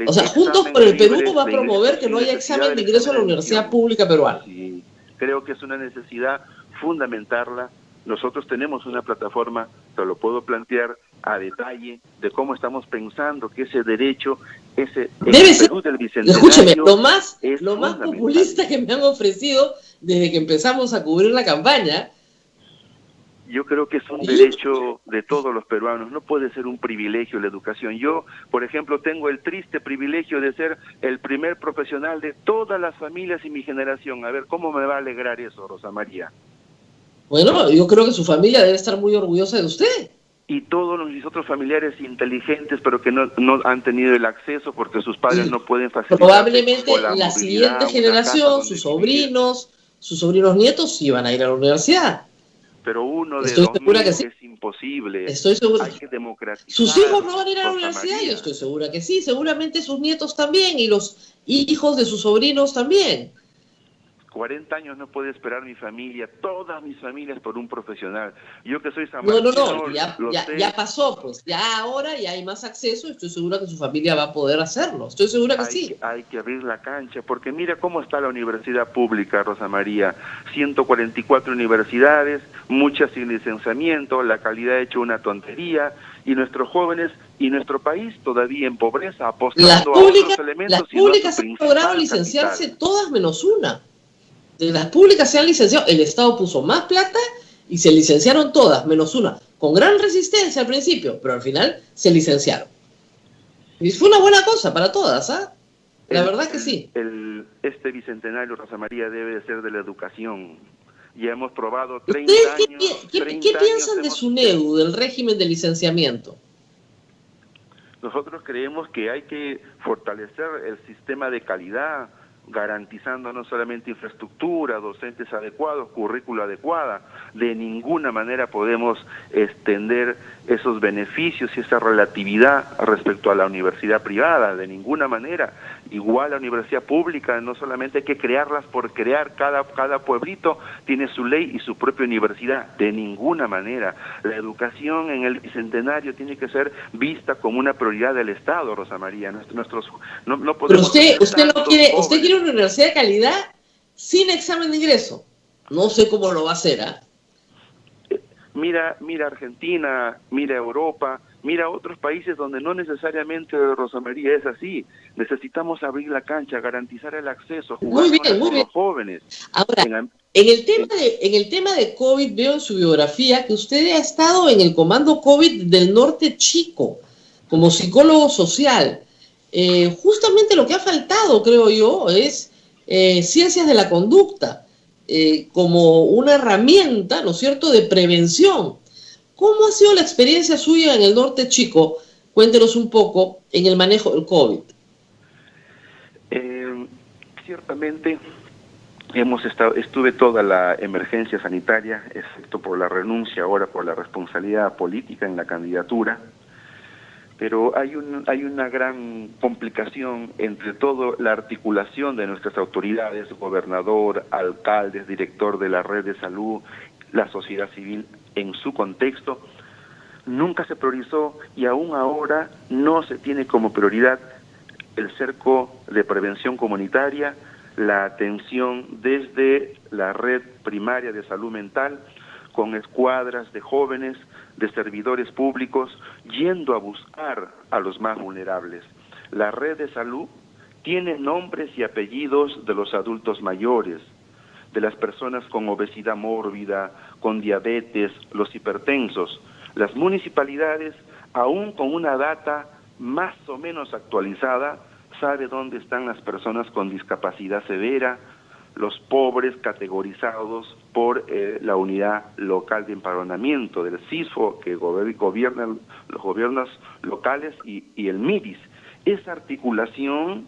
O sea, Juntos por el Perú va a promover que no haya examen de ingreso a la universidad pública peruana. Sí, creo que es una necesidad fundamentarla. Nosotros tenemos una plataforma, te lo puedo plantear a detalle, de cómo estamos pensando que ese derecho, debe ser, Perú del Bicentenario, escúcheme, lo más populista que me han ofrecido desde que empezamos a cubrir la campaña. Yo creo que es un derecho de todos los peruanos, no puede ser un privilegio la educación. Yo, por ejemplo, tengo el triste privilegio de ser el primer profesional de todas las familias y mi generación. A ver, ¿cómo me va a alegrar eso, Rosa María? Bueno, yo creo que su familia debe estar muy orgullosa de usted. Y todos mis otros familiares inteligentes, pero que no han tenido el acceso porque sus padres no pueden facilitar. Probablemente la siguiente generación, sus sobrinos nietos, sí van a ir a la universidad. pero uno de Estoy 2000 segura que sí. es imposible. Estoy segura. Hay que democratizar. Sus hijos no van a ir a la Rosa universidad, María. yo estoy segura que sí. Seguramente sus nietos también y los hijos de sus sobrinos también. 40 años no puede esperar mi familia, todas mis familias por un profesional. Yo que soy No, sanmarquino, ya pasó, pues. Ya ahora ya hay más acceso y estoy segura que su familia va a poder hacerlo. Estoy segura que sí. Hay que abrir la cancha, porque mira cómo está la universidad pública, Rosa María. 144 universidades, muchas sin licenciamiento, la calidad ha hecho una tontería, y nuestros jóvenes y nuestro país todavía en pobreza, apostando a otros elementos. Las públicas han logrado licenciarse todas menos una. De las públicas se han licenciado, el Estado puso más plata y se licenciaron todas, menos una, con gran resistencia al principio, pero al final se licenciaron. Y fue una buena cosa para todas, ¿ah? La verdad que sí. Este bicentenario, Rosa María, debe de ser de la educación. Ya hemos probado 30 años. ¿Qué piensan de SUNEDU, del régimen de licenciamiento? Nosotros creemos que hay que fortalecer el sistema de calidad, garantizando no solamente infraestructura, docentes adecuados, currícula adecuada. De ninguna manera podemos extender esos beneficios y esa relatividad respecto a la universidad privada, de ninguna manera. Igual la universidad pública, no solamente hay que crearlas por crear, cada pueblito tiene su ley y su propia universidad, de ninguna manera. La educación en el Bicentenario tiene que ser vista como una prioridad del Estado, Rosa María. No podemos. Pero usted quiere una universidad de calidad sin examen de ingreso. No sé cómo lo va a hacer, ¿ah? Mira Argentina, mira Europa, mira otros países donde no necesariamente, Rosa María, es así. Necesitamos abrir la cancha, garantizar el acceso, jugar con los jóvenes. Ahora, en el tema de COVID, veo en su biografía que usted ha estado en el Comando COVID del Norte Chico, como psicólogo social. Justamente lo que ha faltado, creo yo, es ciencias de la conducta, como una herramienta, ¿no es cierto?, de prevención. ¿Cómo ha sido la experiencia suya en el Norte Chico? Cuéntenos un poco en el manejo del COVID. Ciertamente estuve toda la emergencia sanitaria, excepto por la renuncia ahora por la responsabilidad política en la candidatura. Pero hay una gran complicación entre todo la articulación de nuestras autoridades, gobernador, alcaldes, director de la red de salud, la sociedad civil en su contexto. Nunca se priorizó y aún ahora no se tiene como prioridad el cerco de prevención comunitaria, la atención desde la red primaria de salud mental, con escuadras de jóvenes, de servidores públicos, yendo a buscar a los más vulnerables. La red de salud tiene nombres y apellidos de los adultos mayores, de las personas con obesidad mórbida, con diabetes, los hipertensos. Las municipalidades, aún con una data más o menos actualizada, sabe dónde están las personas con discapacidad severa, los pobres categorizados por la unidad local de empadronamiento del CISFO, que gobiernan los gobiernos locales, y el MIDIS. Esa articulación,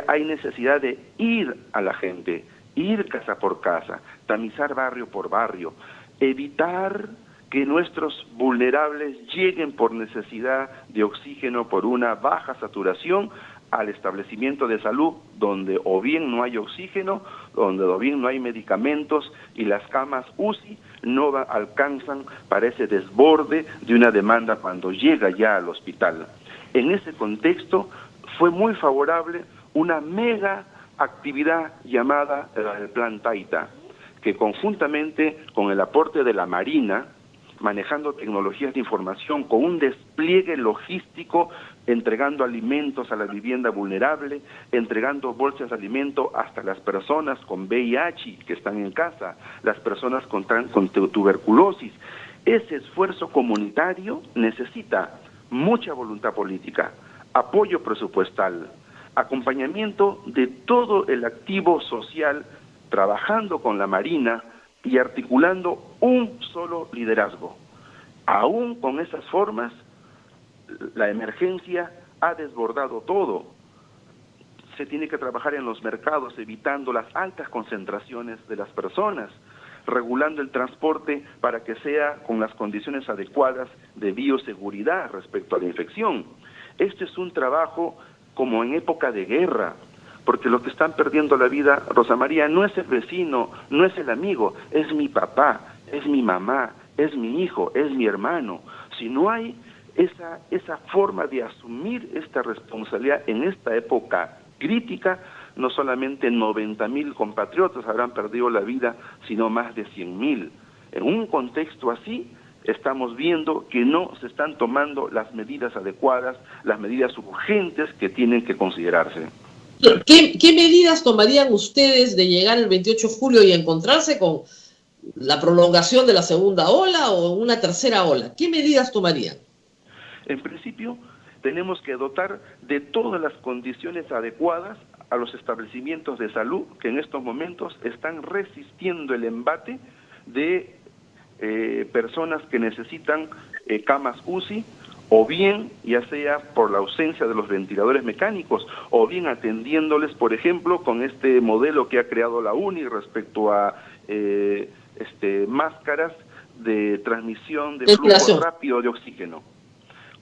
hay necesidad de ir a la gente, ir casa por casa, tamizar barrio por barrio, evitar que nuestros vulnerables lleguen por necesidad de oxígeno, por una baja saturación, al establecimiento de salud donde o bien no hay oxígeno, donde o bien no hay medicamentos y las camas UCI no alcanzan para ese desborde de una demanda cuando llega ya al hospital. En ese contexto fue muy favorable una mega actividad llamada el Plan Taita, que conjuntamente con el aporte de la Marina, manejando tecnologías de información, con un despliegue logístico, entregando alimentos a la vivienda vulnerable, entregando bolsas de alimento hasta las personas con VIH que están en casa, las personas con tuberculosis. Ese esfuerzo comunitario necesita mucha voluntad política, apoyo presupuestal, acompañamiento de todo el activo social, trabajando con la Marina y articulando un solo liderazgo. Aún con esas formas, la emergencia ha desbordado todo. Se tiene que trabajar en los mercados evitando las altas concentraciones de las personas, regulando el transporte para que sea con las condiciones adecuadas de bioseguridad respecto a la infección. Este es un trabajo como en época de guerra, porque los que están perdiendo la vida, Rosa María, no es el vecino, no es el amigo, es mi papá, es mi mamá, es mi hijo, es mi hermano. Si no hay esa forma de asumir esta responsabilidad en esta época crítica, no solamente 90.000 compatriotas habrán perdido la vida, sino más de 100.000. En un contexto así, estamos viendo que no se están tomando las medidas adecuadas, las medidas urgentes que tienen que considerarse. ¿Qué medidas tomarían ustedes de llegar el 28 de julio y encontrarse con la prolongación de la segunda ola o una tercera ola? ¿Qué medidas tomarían? En principio, tenemos que dotar de todas las condiciones adecuadas a los establecimientos de salud que en estos momentos están resistiendo el embate de personas que necesitan camas UCI, o bien, ya sea por la ausencia de los ventiladores mecánicos, o bien atendiéndoles, por ejemplo, con este modelo que ha creado la UNI respecto a máscaras de transmisión de flujo rápido de oxígeno,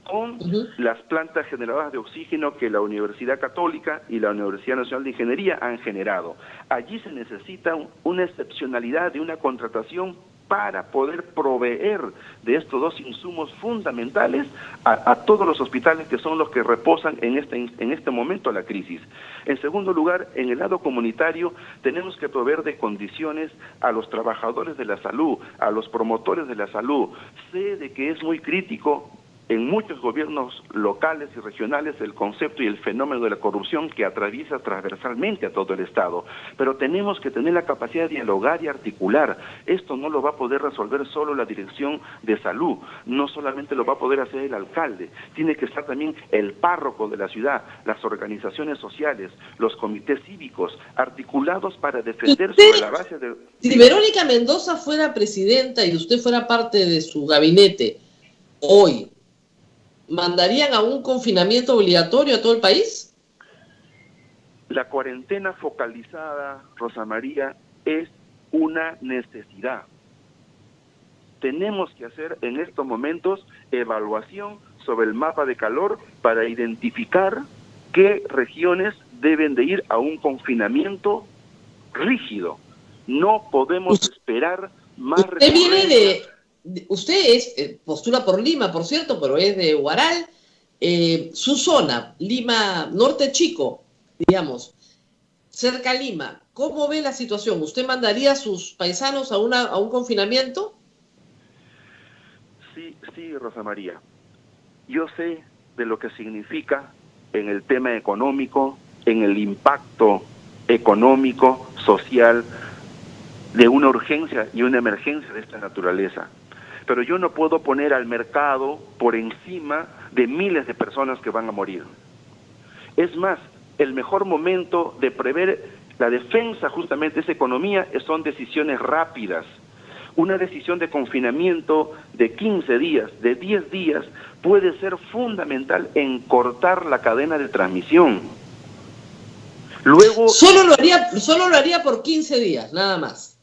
con las plantas generadoras de oxígeno que la Universidad Católica y la Universidad Nacional de Ingeniería han generado. Allí se necesita una excepcionalidad de una contratación para poder proveer de estos dos insumos fundamentales a todos los hospitales que son los que reposan en este momento la crisis. En segundo lugar, en el lado comunitario tenemos que proveer de condiciones a los trabajadores de la salud, a los promotores de la salud. Sé de que es muy crítico en muchos gobiernos locales y regionales el concepto y el fenómeno de la corrupción que atraviesa transversalmente a todo el Estado. Pero tenemos que tener la capacidad de dialogar y articular. Esto no lo va a poder resolver solo la Dirección de Salud, no solamente lo va a poder hacer el alcalde, tiene que estar también el párroco de la ciudad, las organizaciones sociales, los comités cívicos, articulados para defender sobre la base de... Si Verónica Mendoza fuera presidenta y usted fuera parte de su gabinete hoy, ¿mandarían a un confinamiento obligatorio a todo el país? La cuarentena focalizada, Rosa María, es una necesidad. Tenemos que hacer en estos momentos evaluación sobre el mapa de calor para identificar qué regiones deben de ir a un confinamiento rígido. No podemos esperar más... Usted postula por Lima, por cierto, pero es de Huaral. Su zona, Lima Norte Chico, digamos, cerca a Lima, ¿cómo ve la situación? ¿Usted mandaría a sus paisanos a un confinamiento? Sí, Rosa María. Yo sé de lo que significa en el tema económico, en el impacto económico, social, de una urgencia y una emergencia de esta naturaleza. Pero yo no puedo poner al mercado por encima de miles de personas que van a morir. Es más, el mejor momento de prever la defensa justamente de esa economía son decisiones rápidas. Una decisión de confinamiento de 15 días, de 10 días, puede ser fundamental en cortar la cadena de transmisión. Luego... Solo lo haría por 15 días, nada más.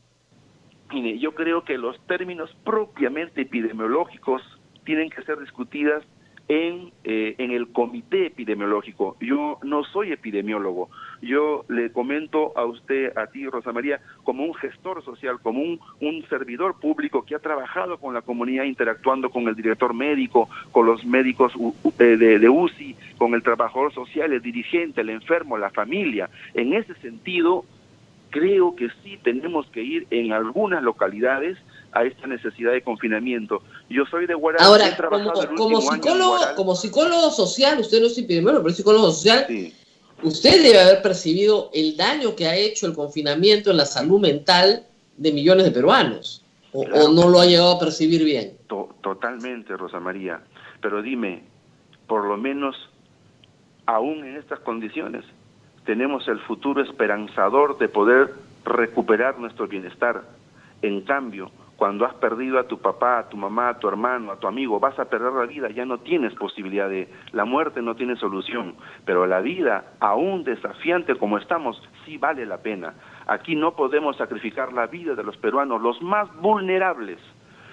Mire, yo creo que los términos propiamente epidemiológicos tienen que ser discutidas en el comité epidemiológico. Yo no soy epidemiólogo. Yo le comento a usted, a ti, Rosa María, como un gestor social, como un servidor público que ha trabajado con la comunidad, interactuando con el director médico, con los médicos de UCI, con el trabajador social, el dirigente, el enfermo, la familia. En ese sentido, creo que sí tenemos que ir en algunas localidades a esta necesidad de confinamiento. Yo soy de Huaral. Ahora, como psicólogo social, usted no es epidemiólogo, pero es psicólogo social, sí. Usted debe haber percibido el daño que ha hecho el confinamiento en la salud mental de millones de peruanos, claro. ¿O no lo ha llegado a percibir bien? Totalmente, Rosa María. Pero dime, por lo menos, aún en estas condiciones, tenemos el futuro esperanzador de poder recuperar nuestro bienestar. En cambio, cuando has perdido a tu papá, a tu mamá, a tu hermano, a tu amigo, vas a perder la vida, ya no tienes posibilidad de... La muerte no tiene solución, pero la vida, aún desafiante como estamos, sí vale la pena. Aquí no podemos sacrificar la vida de los peruanos, los más vulnerables,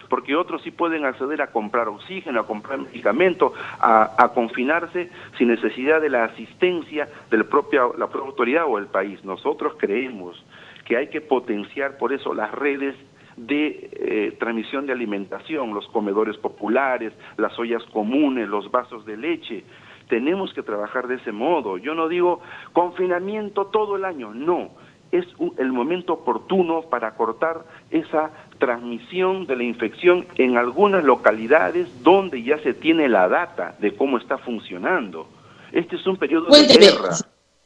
porque otros sí pueden acceder a comprar oxígeno, a comprar medicamentos, a confinarse sin necesidad de la asistencia de la propia autoridad o el país. Nosotros creemos que hay que potenciar por eso las redes de transmisión de alimentación, los comedores populares, las ollas comunes, los vasos de leche. Tenemos que trabajar de ese modo. Yo no digo confinamiento todo el año, no. Es el momento oportuno para cortar esa transmisión de la infección en algunas localidades donde ya se tiene la data de cómo está funcionando. Este es un periodo de guerra.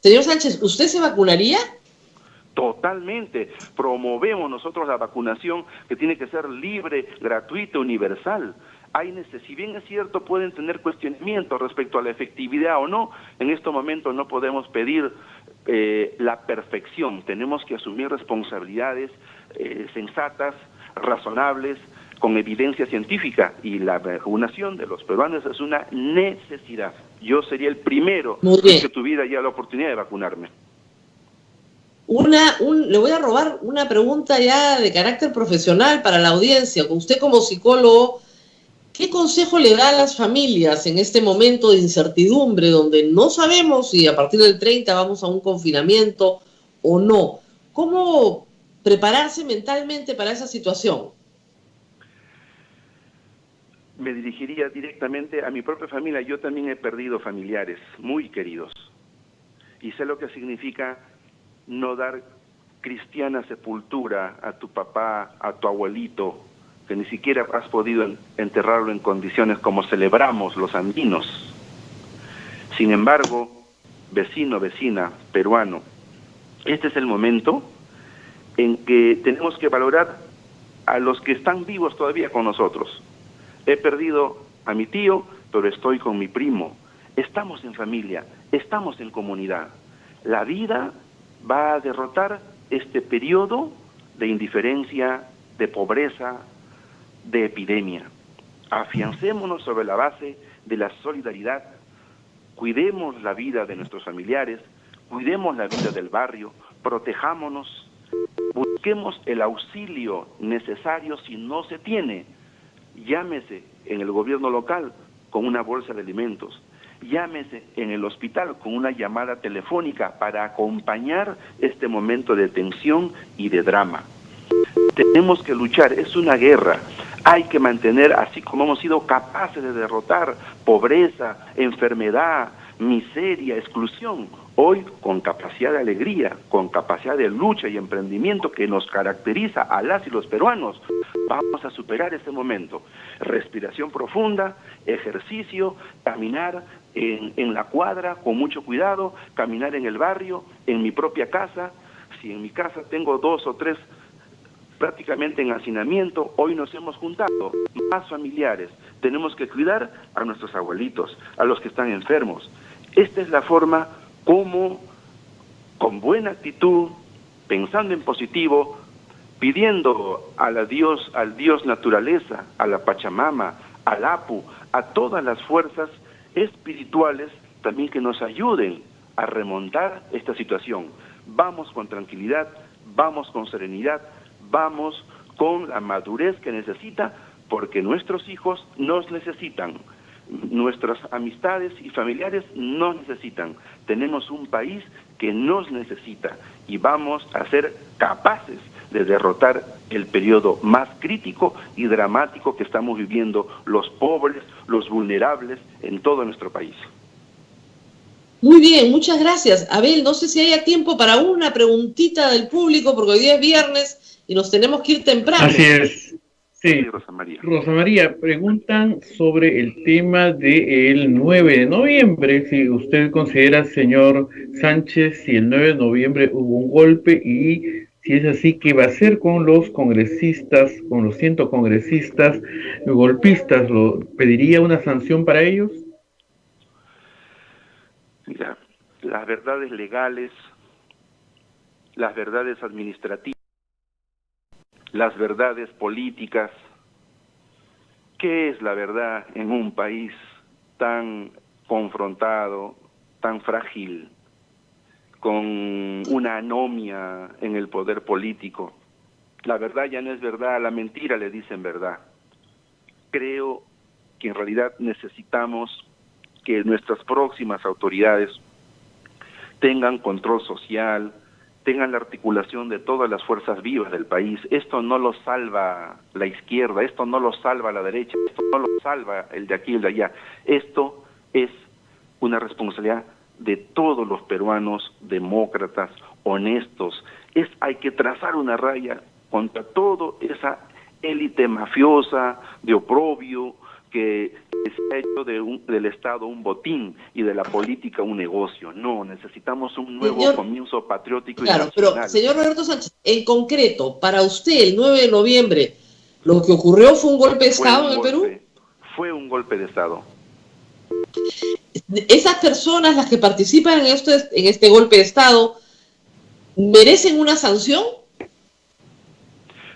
Señor Sánchez, ¿usted se vacunaría? Totalmente. Promovemos nosotros la vacunación, que tiene que ser libre, gratuita, universal. Si bien es cierto, pueden tener cuestionamientos respecto a la efectividad o no, en estos momentos no podemos pedir la perfección. Tenemos que asumir responsabilidades sensatas, razonables, con evidencia científica, y la vacunación de los peruanos es una necesidad. Yo sería el primero que tuviera ya la oportunidad de vacunarme. Le voy a robar una pregunta ya de carácter profesional para la audiencia. Usted como psicólogo, ¿qué consejo le da a las familias en este momento de incertidumbre donde no sabemos si a partir del 30 vamos a un confinamiento o no? ¿Cómo prepararse mentalmente para esa situación? Me dirigiría directamente a mi propia familia. Yo también he perdido familiares muy queridos y sé lo que significa no dar cristiana sepultura a tu papá, a tu abuelito, que ni siquiera has podido enterrarlo en condiciones como celebramos los andinos. Sin embargo, vecino, vecina, peruano, este es el momento en que tenemos que valorar a los que están vivos todavía con nosotros. He perdido a mi tío, pero estoy con mi primo. Estamos en familia, estamos en comunidad. La vida va a derrotar este periodo de indiferencia, de pobreza, de epidemia. Afiancémonos sobre la base de la solidaridad, cuidemos la vida de nuestros familiares, cuidemos la vida del barrio, protejámonos, busquemos el auxilio necesario si no se tiene. Llámese en el gobierno local con una bolsa de alimentos, llámese en el hospital con una llamada telefónica para acompañar este momento de tensión y de drama. Tenemos que luchar, es una guerra. Hay que mantener, así como hemos sido capaces de derrotar pobreza, enfermedad, miseria, exclusión, hoy con capacidad de alegría, con capacidad de lucha y emprendimiento que nos caracteriza a las y los peruanos, vamos a superar este momento. Respiración profunda, ejercicio, caminar en la cuadra con mucho cuidado, caminar en el barrio, en mi propia casa. Si en mi casa tengo 2 o 3 prácticamente en hacinamiento, hoy nos hemos juntado, más familiares. Tenemos que cuidar a nuestros abuelitos, a los que están enfermos. Esta es la forma como, con buena actitud, pensando en positivo, pidiendo al Dios naturaleza, a la Pachamama, al Apu, a todas las fuerzas espirituales también que nos ayuden a remontar esta situación. Vamos con tranquilidad, vamos con serenidad, vamos con la madurez que necesita, porque nuestros hijos nos necesitan, nuestras amistades y familiares nos necesitan. Tenemos un país que nos necesita y vamos a ser capaces de derrotar el periodo más crítico y dramático que estamos viviendo los pobres, los vulnerables en todo nuestro país. Muy bien, muchas gracias. Abel, no sé si haya tiempo para una preguntita del público, porque hoy día es viernes y nos tenemos que ir temprano. Así es. Sí, Rosa María. Rosa María, preguntan sobre el tema del 9 de noviembre, si usted considera, señor Sánchez, si el 9 de noviembre hubo un golpe y si es así, ¿qué va a hacer con los congresistas, con los 100 congresistas golpistas? ¿Pediría una sanción para ellos? Mira, las verdades legales, las verdades administrativas, las verdades políticas. ¿Qué es la verdad en un país tan confrontado, tan frágil, con una anomia en el poder político? La verdad ya no es verdad, a la mentira le dicen verdad. Creo que en realidad necesitamos que nuestras próximas autoridades tengan control social, tengan la articulación de todas las fuerzas vivas del país. Esto no lo salva la izquierda, esto no lo salva la derecha, esto no lo salva el de aquí y el de allá. Esto es una responsabilidad de todos los peruanos demócratas, honestos. Hay que trazar una raya contra toda esa élite mafiosa, de oprobio, que se ha hecho del Estado un botín y de la política un negocio. No, necesitamos un nuevo comienzo patriótico y nacional. Claro, pero señor Roberto Sánchez, en concreto, para usted el 9 de noviembre, ¿lo que ocurrió fue un golpe de Estado en el Perú? Fue un golpe de Estado. ¿Esas personas, las que participan en este golpe de Estado, merecen una sanción?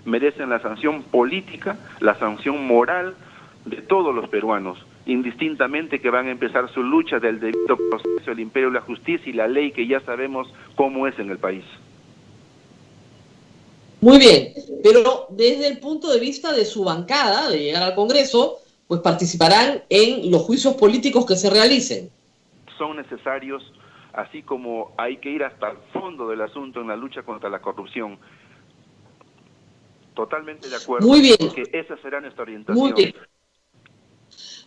Merecen la sanción política, la sanción moral de todos los peruanos, indistintamente que van a empezar su lucha del debido proceso, el imperio de la justicia y la ley, que ya sabemos cómo es en el país. Muy bien, pero desde el punto de vista de su bancada, de llegar al Congreso, pues participarán en los juicios políticos que se realicen. Son necesarios, así como hay que ir hasta el fondo del asunto en la lucha contra la corrupción. Totalmente de acuerdo. Muy bien. Porque esa será nuestra orientación. Muy bien.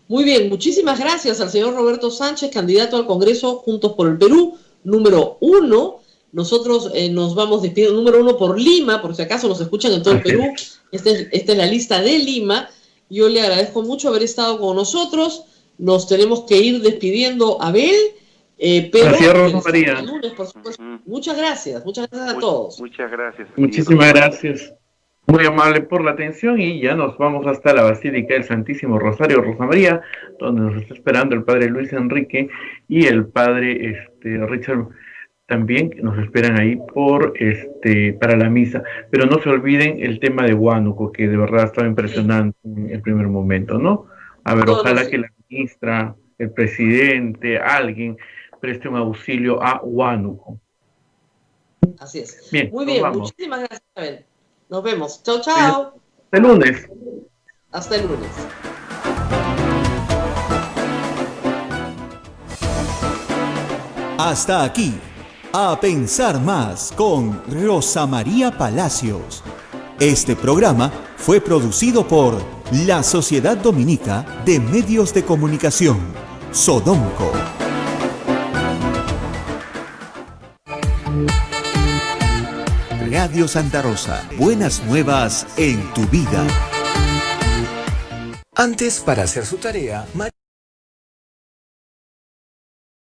Muy bien, muchísimas gracias al señor Roberto Sánchez, candidato al Congreso Juntos por el Perú, número 1. Nosotros nos vamos despidiendo, número 1 por Lima, por si acaso nos escuchan en todo el Perú. Esta es la lista de Lima. Yo le agradezco mucho haber estado con nosotros. Nos tenemos que ir despidiendo, Abel. Pero gracias, Rosa María. El lunes, por supuesto. Muchas gracias a todos. Muchas gracias. Muchísimas gracias. Muy amable por la atención, y ya nos vamos hasta la Basílica del Santísimo Rosario, Rosa María, donde nos está esperando el padre Luis Enrique y el padre Richard. También nos esperan ahí para la misa. Pero no se olviden el tema de Huánuco, que de verdad estaba impresionante en el primer momento, ¿no? A ver, ojalá que la ministra, el presidente, alguien preste un auxilio a Huánuco. Así es. Bien, muy bien, vamos. Muchísimas gracias, Abel. Nos vemos. Chao, chao. Hasta el lunes. Hasta el lunes. Hasta aquí, A Pensar Más con Rosa María Palacios. Este programa fue producido por la Sociedad Dominica de Medios de Comunicación, Sodomco. Radio Santa Rosa, buenas nuevas en tu vida. Antes, para hacer su tarea,